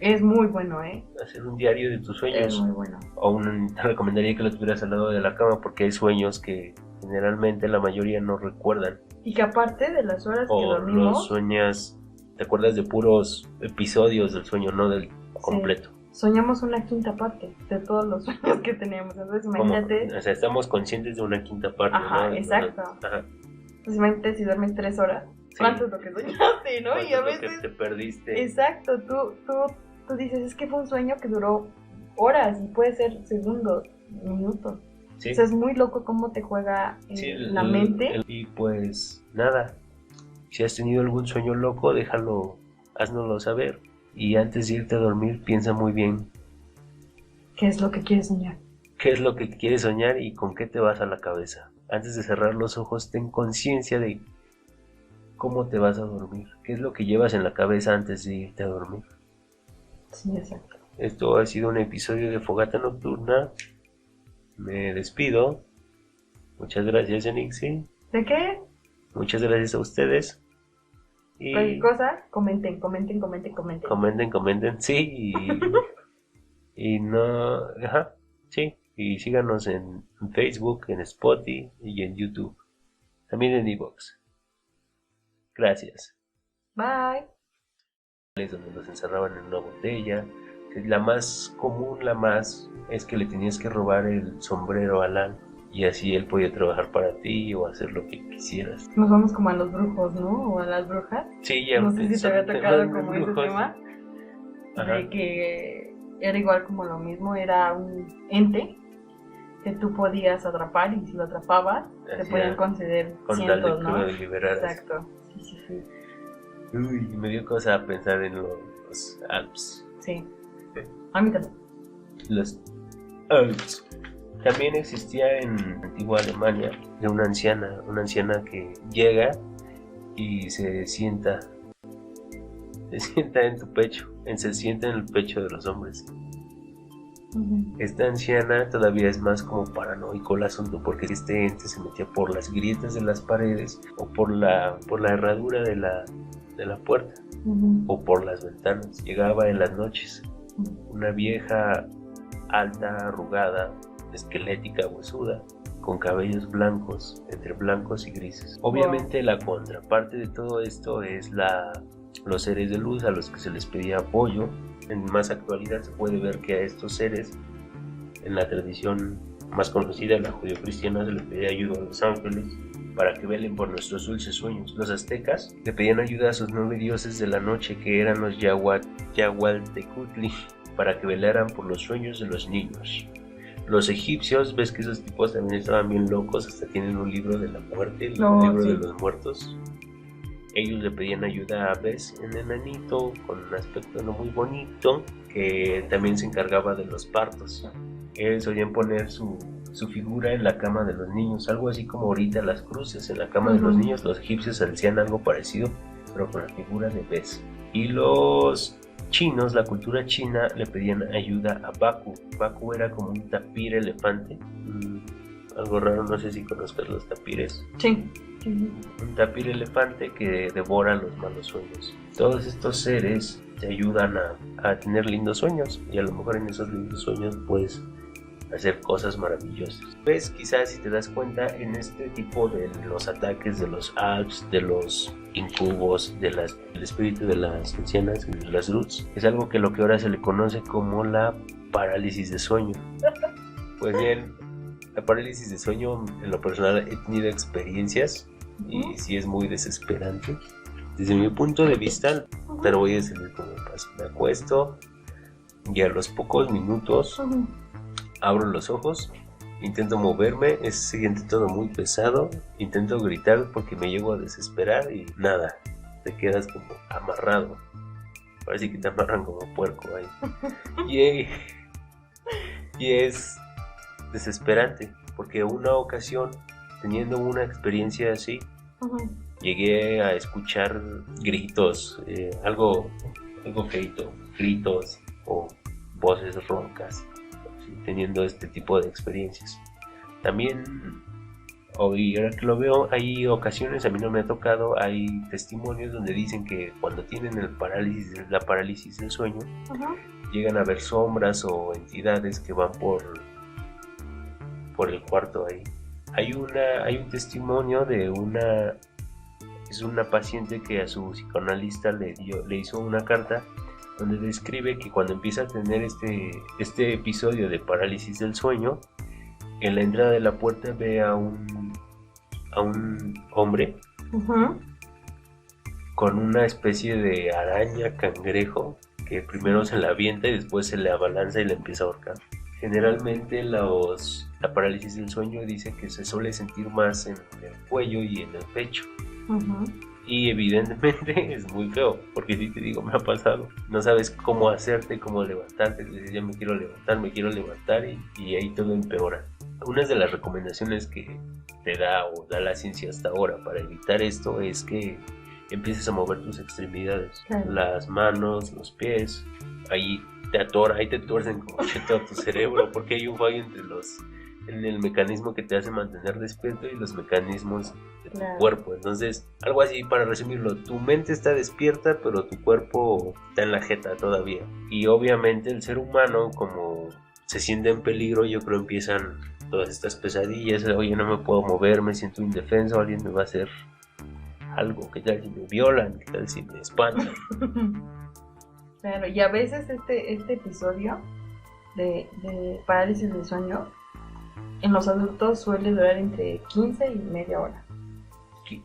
S2: Es muy bueno, ¿eh?
S1: Hacer un diario de tus sueños.
S2: Es muy bueno.
S1: Te recomendaría que lo tuvieras al lado de la cama, porque hay sueños que generalmente la mayoría no recuerdan.
S2: Y que aparte de las horas que dormimos...
S1: los sueñas, te acuerdas de puros episodios del sueño, no del completo.
S2: Soñamos una quinta parte de todos los sueños que teníamos. Entonces imagínate...
S1: O sea, estamos conscientes de una quinta parte, ¿no?
S2: Exacto.
S1: Ajá.
S2: Entonces imagínate si duermes 3 horas. Sí. ¿Cuánto es lo que soñaste, no? Y a veces...
S1: lo que te perdiste.
S2: Exacto. Tú dices, es que fue un sueño que duró horas y puede ser segundos, minutos. Sí. O sea, es muy loco cómo te juega la mente.
S1: Y pues nada, si has tenido algún sueño loco, háznoslo saber. Y antes de irte a dormir, piensa muy bien.
S2: ¿Qué es lo que quieres soñar?
S1: ¿Qué es lo que quieres soñar y con qué te vas a la cabeza? Antes de cerrar los ojos, ten conciencia de cómo te vas a dormir, qué es lo que llevas en la cabeza antes de irte a dormir.
S2: Sí, exacto.
S1: Esto ha sido un episodio de Fogata Nocturna. Me despido. Muchas gracias, Enixi.
S2: ¿De qué?
S1: Muchas gracias a ustedes. Y
S2: Cualquier cosa, comenten.
S1: comenten, sí. Y no, ajá, sí. Y síganos en Facebook, en Spotify y en YouTube. También en iVoox. Gracias.
S2: Bye.
S1: Donde nos encerraban en una botella. La más común, es que le tenías que robar el sombrero a Alan y así él podía trabajar para ti o hacer lo que quisieras.
S2: Nos vamos como a los brujos, ¿no? O a las brujas.
S1: Sí, ya.
S2: No sé si te había tocado como ese
S1: brujos.
S2: tema.
S1: Ajá.
S2: De que era igual como lo mismo, era un ente que tú podías atrapar y si lo atrapabas te podían conceder
S1: con
S2: cientos,
S1: tal de que
S2: ¿no?
S1: lo liberaras.
S2: Exacto. Sí.
S1: Uy, me dio cosa pensar en los Alps.
S2: Sí. A mí también.
S1: Los Alps. También existía en antigua Alemania de una anciana que llega y se sienta en tu pecho, se sienta en el pecho de los hombres.
S2: Uh-huh.
S1: Esta anciana todavía es más como paranoico el asunto, porque este ente se metía por las grietas de las paredes o por la herradura de la puerta,
S2: uh-huh,
S1: o por las ventanas. Llegaba en las noches, una vieja alta, arrugada, esquelética, huesuda, con cabellos blancos, entre blancos y grises. Obviamente la contraparte de todo esto es los seres de luz a los que se les pedía apoyo. En más actualidad se puede ver que a estos seres, en la tradición más conocida, la judio-cristiana, se les pedía ayuda a los ángeles para que velen por nuestros dulces sueños. Los aztecas le pedían ayuda a sus 9 dioses de la noche, que eran los Yagualtecutli, para que velaran por los sueños de los niños. Los egipcios, ves que esos tipos también estaban bien locos, hasta tienen un libro de la muerte, el libro de los muertos. Ellos le pedían ayuda a Bes, un enanito con un aspecto no muy bonito, que también se encargaba de los partos. Ellos solían poner su figura en la cama de los niños, algo así como ahorita las cruces en la cama de los niños. Los egipcios hacían algo parecido, pero con la figura de Bes. Y los chinos, la cultura china, le pedían ayuda a Baku. Baku era como un tapir elefante, algo raro, no sé si conozcas los tapires.
S2: Sí.
S1: Un tapir elefante que devora los malos sueños. Todos estos seres te ayudan a tener lindos sueños, y a lo mejor en esos lindos sueños puedes hacer cosas maravillosas. Ves, quizás si te das cuenta, en este tipo de los ataques de los Alps, de los incubos, del espíritu de las ancianas, de las Roots, es algo que lo que ahora se le conoce como la parálisis de sueño. Pues bien, la parálisis de sueño, en lo personal he tenido experiencias y sí es muy desesperante desde mi punto de vista, pero voy a decir cómo pasa. Me acuesto y a los pocos minutos abro los ojos, intento moverme, se siente todo muy pesado, intento gritar porque me llego a desesperar y nada, te quedas como amarrado. Parece que te amarran como puerco ahí. Y es desesperante, porque una ocasión, teniendo una experiencia así, llegué a escuchar gritos, algo feito, gritos o voces roncas, ¿sí? Teniendo este tipo de experiencias. También, hoy ahora que lo veo, hay ocasiones, a mí no me ha tocado, hay testimonios donde dicen que cuando tienen la parálisis del sueño, llegan a ver sombras o entidades que van por el cuarto ahí. Hay un testimonio de una paciente que a su psicoanalista le hizo una carta donde describe que cuando empieza a tener este episodio de parálisis del sueño, en la entrada de la puerta ve a un hombre con una especie de araña cangrejo que primero se la avienta y después se le abalanza y le empieza a ahorcar. Generalmente la parálisis del sueño dice que se suele sentir más en el cuello y en el pecho. Y evidentemente es muy feo, porque si te digo, me ha pasado, no sabes cómo hacerte, cómo levantarte, dices, ya me quiero levantar y ahí todo empeora. Una de las recomendaciones que te da la ciencia hasta ahora para evitar esto es que empiezas a mover tus extremidades,
S2: Claro.
S1: las manos, los pies, ahí te tuercen como todo tu cerebro, porque hay un fallo en el mecanismo que te hace mantener despierto y los mecanismos de tu
S2: Claro.
S1: cuerpo. Entonces, algo así para resumirlo, tu mente está despierta, pero tu cuerpo está en la jeta todavía. Y obviamente el ser humano, como se siente en peligro, yo creo empiezan todas estas pesadillas. Oye, no me puedo mover, me siento indefenso, alguien me va a hacer algo, ¿qué tal si me violan? ¿Qué tal si me espantan?
S2: Claro, y a veces este episodio de parálisis del sueño en los adultos suele durar entre 15 y media hora.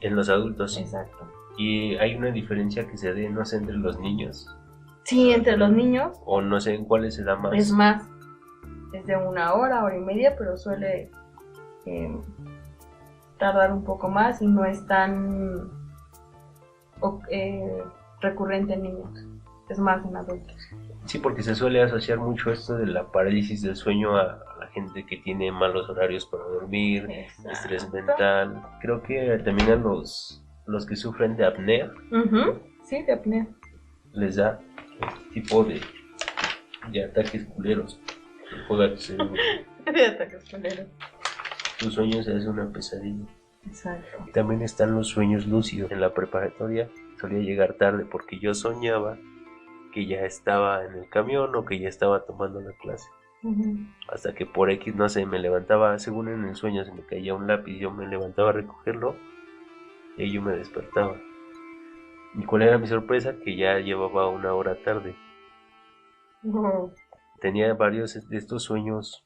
S1: En los adultos, sí.
S2: Exacto.
S1: Y hay una diferencia que se dé, no sé, entre los niños,
S2: Sí, entre los niños
S1: o no sé en cuáles se da más.
S2: es más, es de 1 hora, hora y media, pero suele tardar un poco más y no es tan recurrente en niños, es más en adultos.
S1: Sí, porque se suele asociar mucho esto de la parálisis del sueño a la gente que tiene malos horarios para dormir,
S2: Exacto.
S1: estrés mental. Creo que también a los que sufren de apnea
S2: Sí, de apnea.
S1: les da este tipo de ataques culeros. Juega tu cerebro.
S2: De ataques culeros.
S1: Tu sueño se hace una pesadilla.
S2: Exacto.
S1: Y también están los sueños lúcidos. En la preparatoria solía llegar tarde porque yo soñaba que ya estaba en el camión o que ya estaba tomando la clase. Hasta que por X, no sé, me levantaba, según en el sueño se me caía un lápiz, yo me levantaba a recogerlo y yo me despertaba. ¿Y cuál era mi sorpresa? Que ya llevaba 1 hora tarde. Tenía varios de estos sueños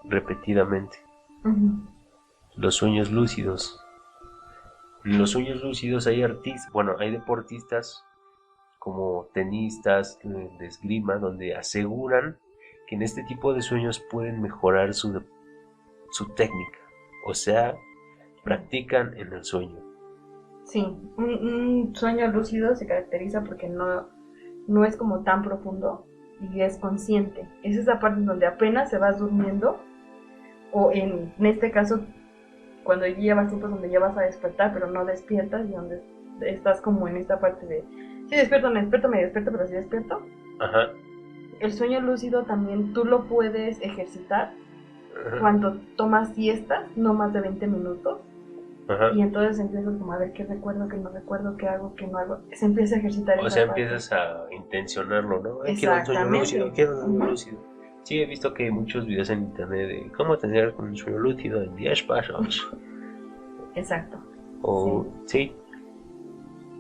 S1: repetidamente. Los sueños lúcidos. En los sueños lúcidos hay artistas, bueno, hay deportistas como tenistas de esgrima, donde aseguran que en este tipo de sueños pueden mejorar su técnica, o sea, practican en el sueño.
S2: Sí, un sueño lúcido se caracteriza porque no es como tan profundo y es consciente. Es esa parte en donde apenas se vas durmiendo, o en este caso, cuando llevas tiempos donde ya vas a despertar, pero no despiertas, y donde estás como en esta parte de sí despierto, me despierto, pero sí despierto.
S1: Ajá.
S2: El sueño lúcido también tú lo puedes ejercitar
S1: Ajá.
S2: cuando tomas siestas, no más de 20 minutos.
S1: Ajá.
S2: Y entonces empiezas como a ver qué recuerdo, qué no recuerdo, qué hago, qué no hago. Se empieza a ejercitar.
S1: O sea, empiezas a intencionarlo, ¿no? Quiero un sueño lúcido, quiero un sueño lúcido. Sí, he visto que hay muchos videos en internet de cómo tener un sueño lúcido en 10 pasos.
S2: Exacto.
S1: O sí.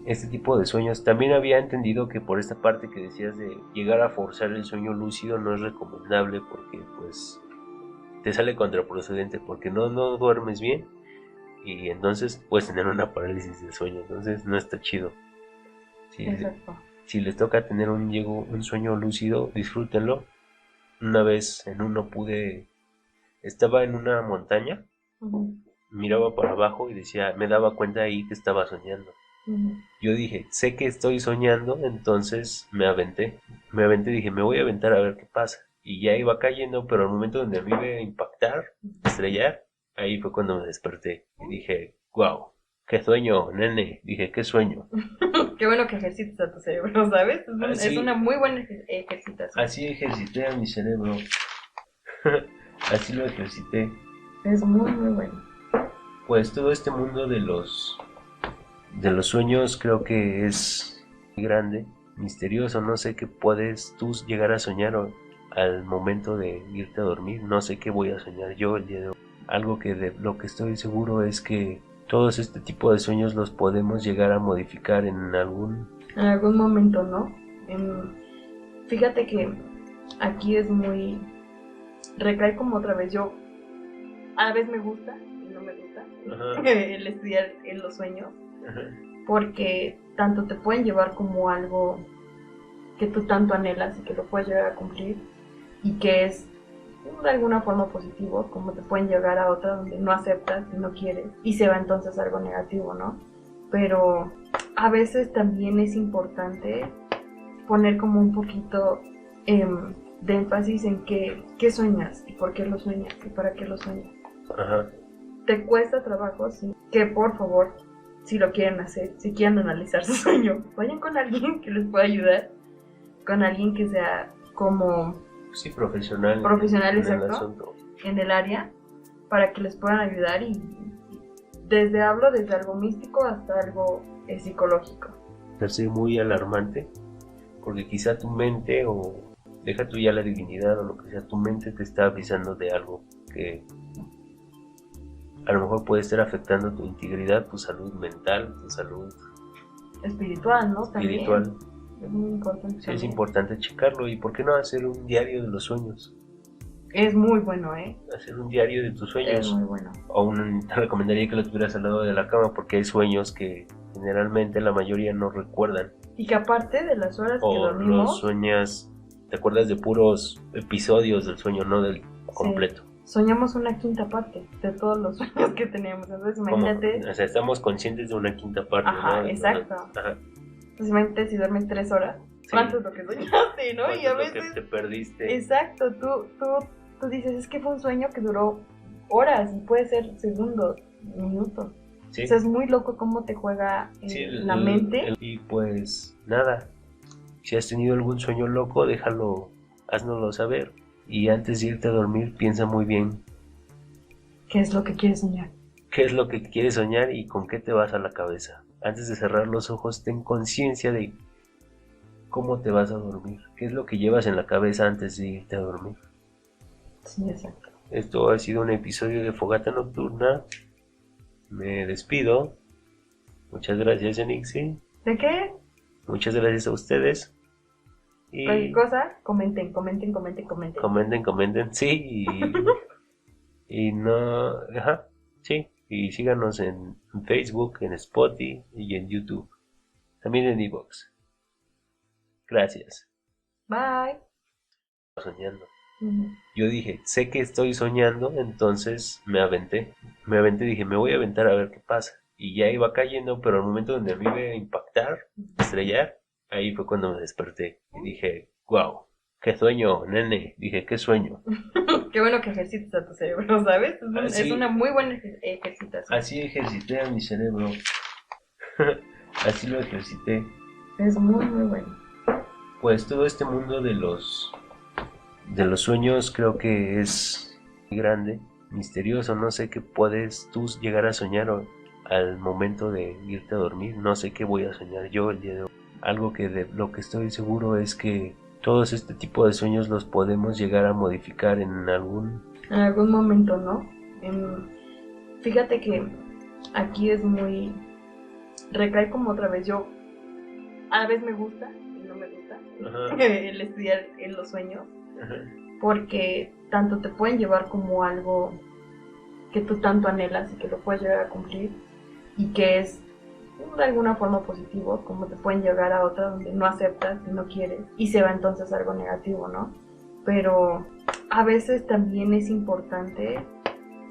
S1: Este tipo de sueños. También había entendido que por esta parte que decías de llegar a forzar el sueño lúcido no es recomendable porque pues te sale contraproducente porque no duermes bien y entonces puedes tener una parálisis del sueño, entonces no está chido.
S2: Exacto.
S1: Si les toca tener un sueño lúcido, disfrútenlo. Una vez estaba en una montaña, miraba para abajo y decía, me daba cuenta ahí que estaba soñando. Yo dije, sé que estoy soñando, entonces me aventé, dije, me voy a aventar a ver qué pasa. Y ya iba cayendo, pero al momento donde me iba a impactar, estrellar, ahí fue cuando me desperté. Y dije, wow, qué sueño, nene. Dije, qué sueño.
S2: Qué bueno que ejercites a tu cerebro, ¿sabes?
S1: Así,
S2: es una muy buena ejercitación.
S1: Así ejercité a mi cerebro. Así lo ejercité.
S2: Es muy, muy bueno.
S1: Pues todo este mundo de los sueños creo que es muy grande, misterioso. No sé qué puedes tú llegar a soñar al momento de irte a dormir. No sé qué voy a soñar yo el día de hoy. Algo que de lo que estoy seguro es que todos este tipo de sueños los podemos llegar a modificar en algún
S2: momento, ¿no? Fíjate que aquí es muy... recae como otra vez. Yo a veces me gusta y no me gusta el estudiar en los sueños. Porque tanto te pueden llevar como algo que tú tanto anhelas y que lo puedes llegar a cumplir y que es de alguna forma positivo, como te pueden llegar a otra donde no aceptas y no quieres y se va entonces algo negativo, ¿no? Pero a veces también es importante poner como un poquito de énfasis en qué sueñas y por qué lo sueñas y para qué lo sueñas. Te cuesta trabajo, sí, que por favor si lo quieren hacer, si quieren analizar su sueño, vayan con alguien que les pueda ayudar, con alguien que sea como
S1: Sí, profesional
S2: profesional,
S1: en el
S2: exacto,
S1: asunto.
S2: en el área, para que les puedan ayudar y desde algo místico hasta algo psicológico.
S1: Parece muy alarmante, porque quizá tu mente, o deja tú ya la divinidad o lo que sea, tu mente te está avisando de algo que a lo mejor puede estar afectando tu integridad, tu salud mental, tu salud
S2: Espiritual, ¿no?
S1: espiritual.
S2: También es muy importante.
S1: Sí, es
S2: también.
S1: importante checarlo. ¿Y por qué no hacer un diario de los sueños?
S2: Es muy bueno, ¿eh?
S1: Hacer un diario de tus
S2: Es
S1: sueños.
S2: muy bueno.
S1: Te recomendaría que lo tuvieras al lado de la cama, porque hay sueños que generalmente la mayoría no recuerdan.
S2: Y que aparte de las horas que
S1: O los
S2: dormimos,
S1: sueñas, te acuerdas de puros episodios del sueño, no del completo.
S2: soñamos una quinta parte de todos los sueños que tenemos. Entonces imagínate,
S1: O sea, estamos conscientes de una quinta parte,
S2: Ajá,
S1: ¿no?
S2: exacto.
S1: Ajá.
S2: pues imagínate si duermen 3 horas,
S1: Sí.
S2: ¿cuánto es lo que soñaste, no? Y a
S1: ¿Cuánto es lo
S2: veces,
S1: que te perdiste?
S2: exacto, tú dices, es que fue un sueño que duró horas y puede ser segundos, minutos.
S1: Sí.
S2: O sea, es muy loco cómo te juega
S1: Sí,
S2: la mente.
S1: Y pues nada, si has tenido algún sueño loco, déjalo, háznoslo saber. Y antes de irte a dormir, piensa muy bien
S2: ¿Qué es lo que quieres soñar?
S1: qué es lo que quieres soñar y con qué te vas a la cabeza. Antes de cerrar los ojos, ten conciencia de cómo te vas a dormir, qué es lo que llevas en la cabeza antes de irte a dormir.
S2: Sí, exacto.
S1: Esto ha sido un episodio de Fogata Nocturna. Me despido. Muchas gracias, Enixi.
S2: ¿De qué?
S1: Muchas gracias a ustedes. Y
S2: Cualquier cosa, comenten.
S1: comenten, sí. Y no, ajá, sí. Y síganos en Facebook, en Spotify y en YouTube. También en iVoox. Gracias.
S2: Bye.
S1: Soñando.
S2: Ujú.
S1: Yo dije, sé que estoy soñando, entonces me aventé. Dije, me voy a aventar a ver qué pasa. Y ya iba cayendo, pero al momento donde me iba a impactar, estrellar, ahí fue cuando me desperté. Y dije, wow, qué sueño, nene. Dije, qué sueño.
S2: Qué bueno que ejercitas a tu cerebro, ¿sabes?
S1: Así-
S2: Es una muy buena ejercitación.
S1: Así ejercité a mi cerebro. Así lo ejercité.
S2: Es muy, muy bueno.
S1: Pues todo este mundo de los sueños creo que es muy grande, misterioso. No sé qué puedes tú llegar a soñar al momento de irte a dormir. No sé qué voy a soñar yo el día de hoy. Algo que de lo que estoy seguro es que todos este tipo de sueños los podemos llegar a modificar en algún
S2: momento, ¿no? Fíjate que aquí es muy... Recae como otra vez. Yo a la vez me gusta y no me gusta el estudiar en los sueños. Porque tanto te pueden llevar como algo que tú tanto anhelas y que lo puedes llegar a cumplir y que es de alguna forma positivo, como te pueden llegar a otra donde no aceptas y no quieres y se va entonces algo negativo, ¿no? Pero a veces también es importante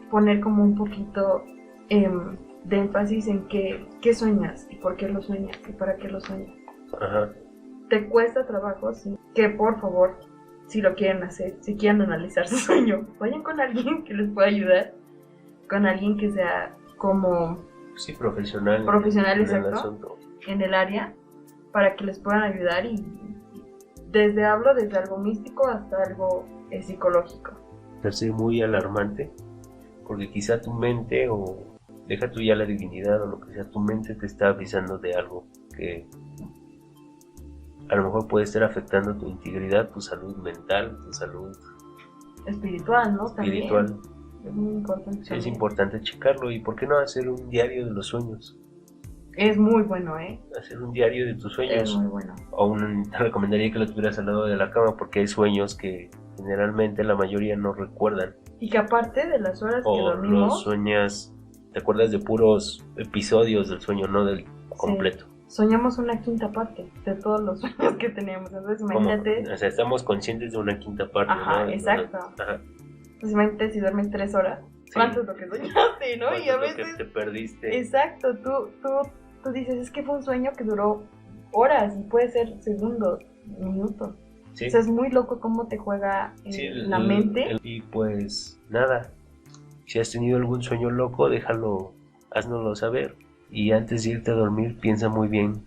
S2: poner como un poquito de énfasis en qué sueñas y por qué lo sueñas y para qué lo sueñas.
S1: Ajá.
S2: Te cuesta trabajo, sí, que por favor, si lo quieren hacer, si quieren analizar su sueño, vayan con alguien que les pueda ayudar, con alguien que sea como
S1: Sí, profesional en el
S2: exacto,
S1: asunto.
S2: en el área, para que les puedan ayudar y desde algo místico hasta algo psicológico.
S1: Parece muy alarmante, porque quizá tu mente, o deja tú ya la divinidad o lo que sea, tu mente te está avisando de algo que a lo mejor puede estar afectando tu integridad, tu salud mental, tu salud
S2: Espiritual, ¿no?
S1: espiritual.
S2: También. Es muy importante.
S1: Sí, es
S2: también.
S1: importante checarlo. ¿Y por qué no hacer un diario de los sueños?
S2: Es muy bueno, ¿eh?
S1: Hacer un diario de tus
S2: Es
S1: sueños.
S2: muy bueno.
S1: Te recomendaría que lo tuvieras al lado de la cama, porque hay sueños que generalmente la mayoría no recuerdan.
S2: Y que aparte de las horas que
S1: O los
S2: dormimos,
S1: sueñas, te acuerdas de puros episodios del sueño, no del completo.
S2: soñamos una quinta parte de todos los sueños que tenemos. Entonces imagínate,
S1: O sea, estamos conscientes de una quinta parte,
S2: Ajá,
S1: ¿no?
S2: exacto.
S1: Ajá.
S2: pues imagínate si duermen 3 horas, ¿cuánto es lo que soñaste, no? Y a
S1: ¿Cuánto es lo
S2: veces,
S1: que te perdiste?
S2: exacto, tú dices, es que fue un sueño que duró horas y puede ser segundos, minutos.
S1: Sí.
S2: O sea, es muy loco cómo te juega la mente.
S1: Y pues nada, si has tenido algún sueño loco, déjalo, háznoslo saber. Y antes de irte a dormir, piensa muy bien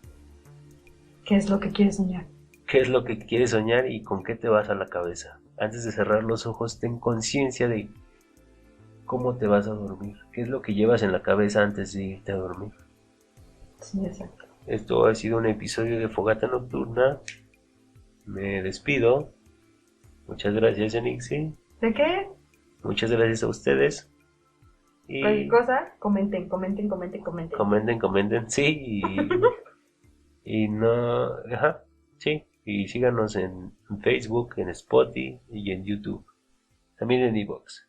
S2: ¿Qué es lo que quieres soñar?
S1: qué es lo que quieres soñar y con qué te vas a la cabeza. Antes de cerrar los ojos, ten conciencia de cómo te vas a dormir, qué es lo que llevas en la cabeza antes de irte a dormir.
S2: Sí, exacto.
S1: Esto ha sido un episodio de Fogata Nocturna. Me despido. Muchas gracias, Yanixi.
S2: ¿De qué?
S1: Muchas gracias a ustedes.
S2: Cualquier
S1: Y
S2: cosa, comenten, comenten, comenten, comenten.
S1: comenten, sí. Y no, ajá, sí. Y síganos en Facebook, en Spotify y en YouTube. También en iVoox.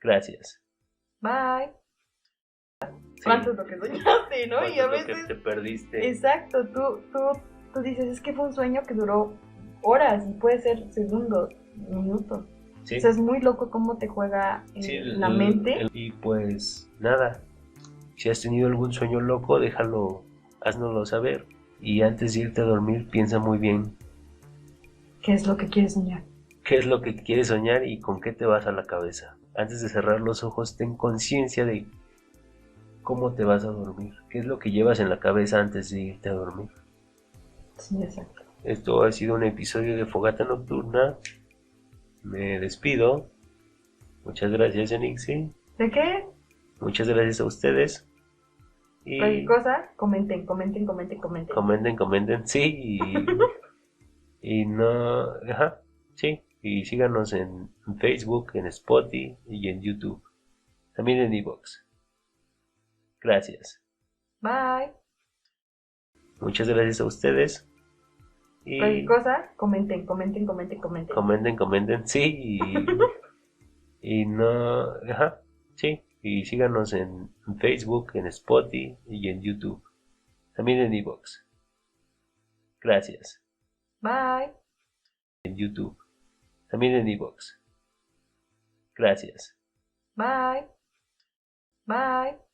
S1: Gracias.
S2: Bye.
S1: Sí.
S2: ¿Cuánto es lo que soñaste, no?
S1: ¿Cuánto
S2: Y a
S1: es lo que
S2: veces,
S1: te perdiste?
S2: exacto, tú dices, es que fue un sueño que duró horas y puede ser segundos, minutos.
S1: Sí.
S2: O sea, es muy loco cómo te juega
S1: Sí,
S2: la mente.
S1: y pues nada, si has tenido algún sueño loco, déjalo, háznoslo saber. Y antes de irte a dormir, piensa muy bien
S2: ¿Qué es lo que quieres soñar?
S1: qué es lo que quieres soñar y con qué te vas a la cabeza. Antes de cerrar los ojos, ten conciencia de cómo te vas a dormir, qué es lo que llevas en la cabeza antes de irte a dormir.
S2: Sí, exacto.
S1: Esto ha sido un episodio de Fogata Nocturna. Me despido. Muchas gracias, Yanixi.
S2: ¿De qué?
S1: Muchas gracias a ustedes. Y
S2: Cualquier cosa, comenten, comenten, comenten, comenten.
S1: comenten, sí. Y no, ajá, sí. Y síganos en Facebook, en Spotify y en YouTube. También en iVoox. Gracias.
S2: Bye.
S1: Muchas gracias a ustedes. Y
S2: Cualquier cosa, comenten, comenten, comenten, comenten.
S1: comenten, sí. Y no, ajá, sí. Y síganos en Facebook, en Spotify y en YouTube. También en iVoox. Gracias.
S2: Bye.
S1: En YouTube. También en iVoox. Gracias.
S2: Bye. Bye.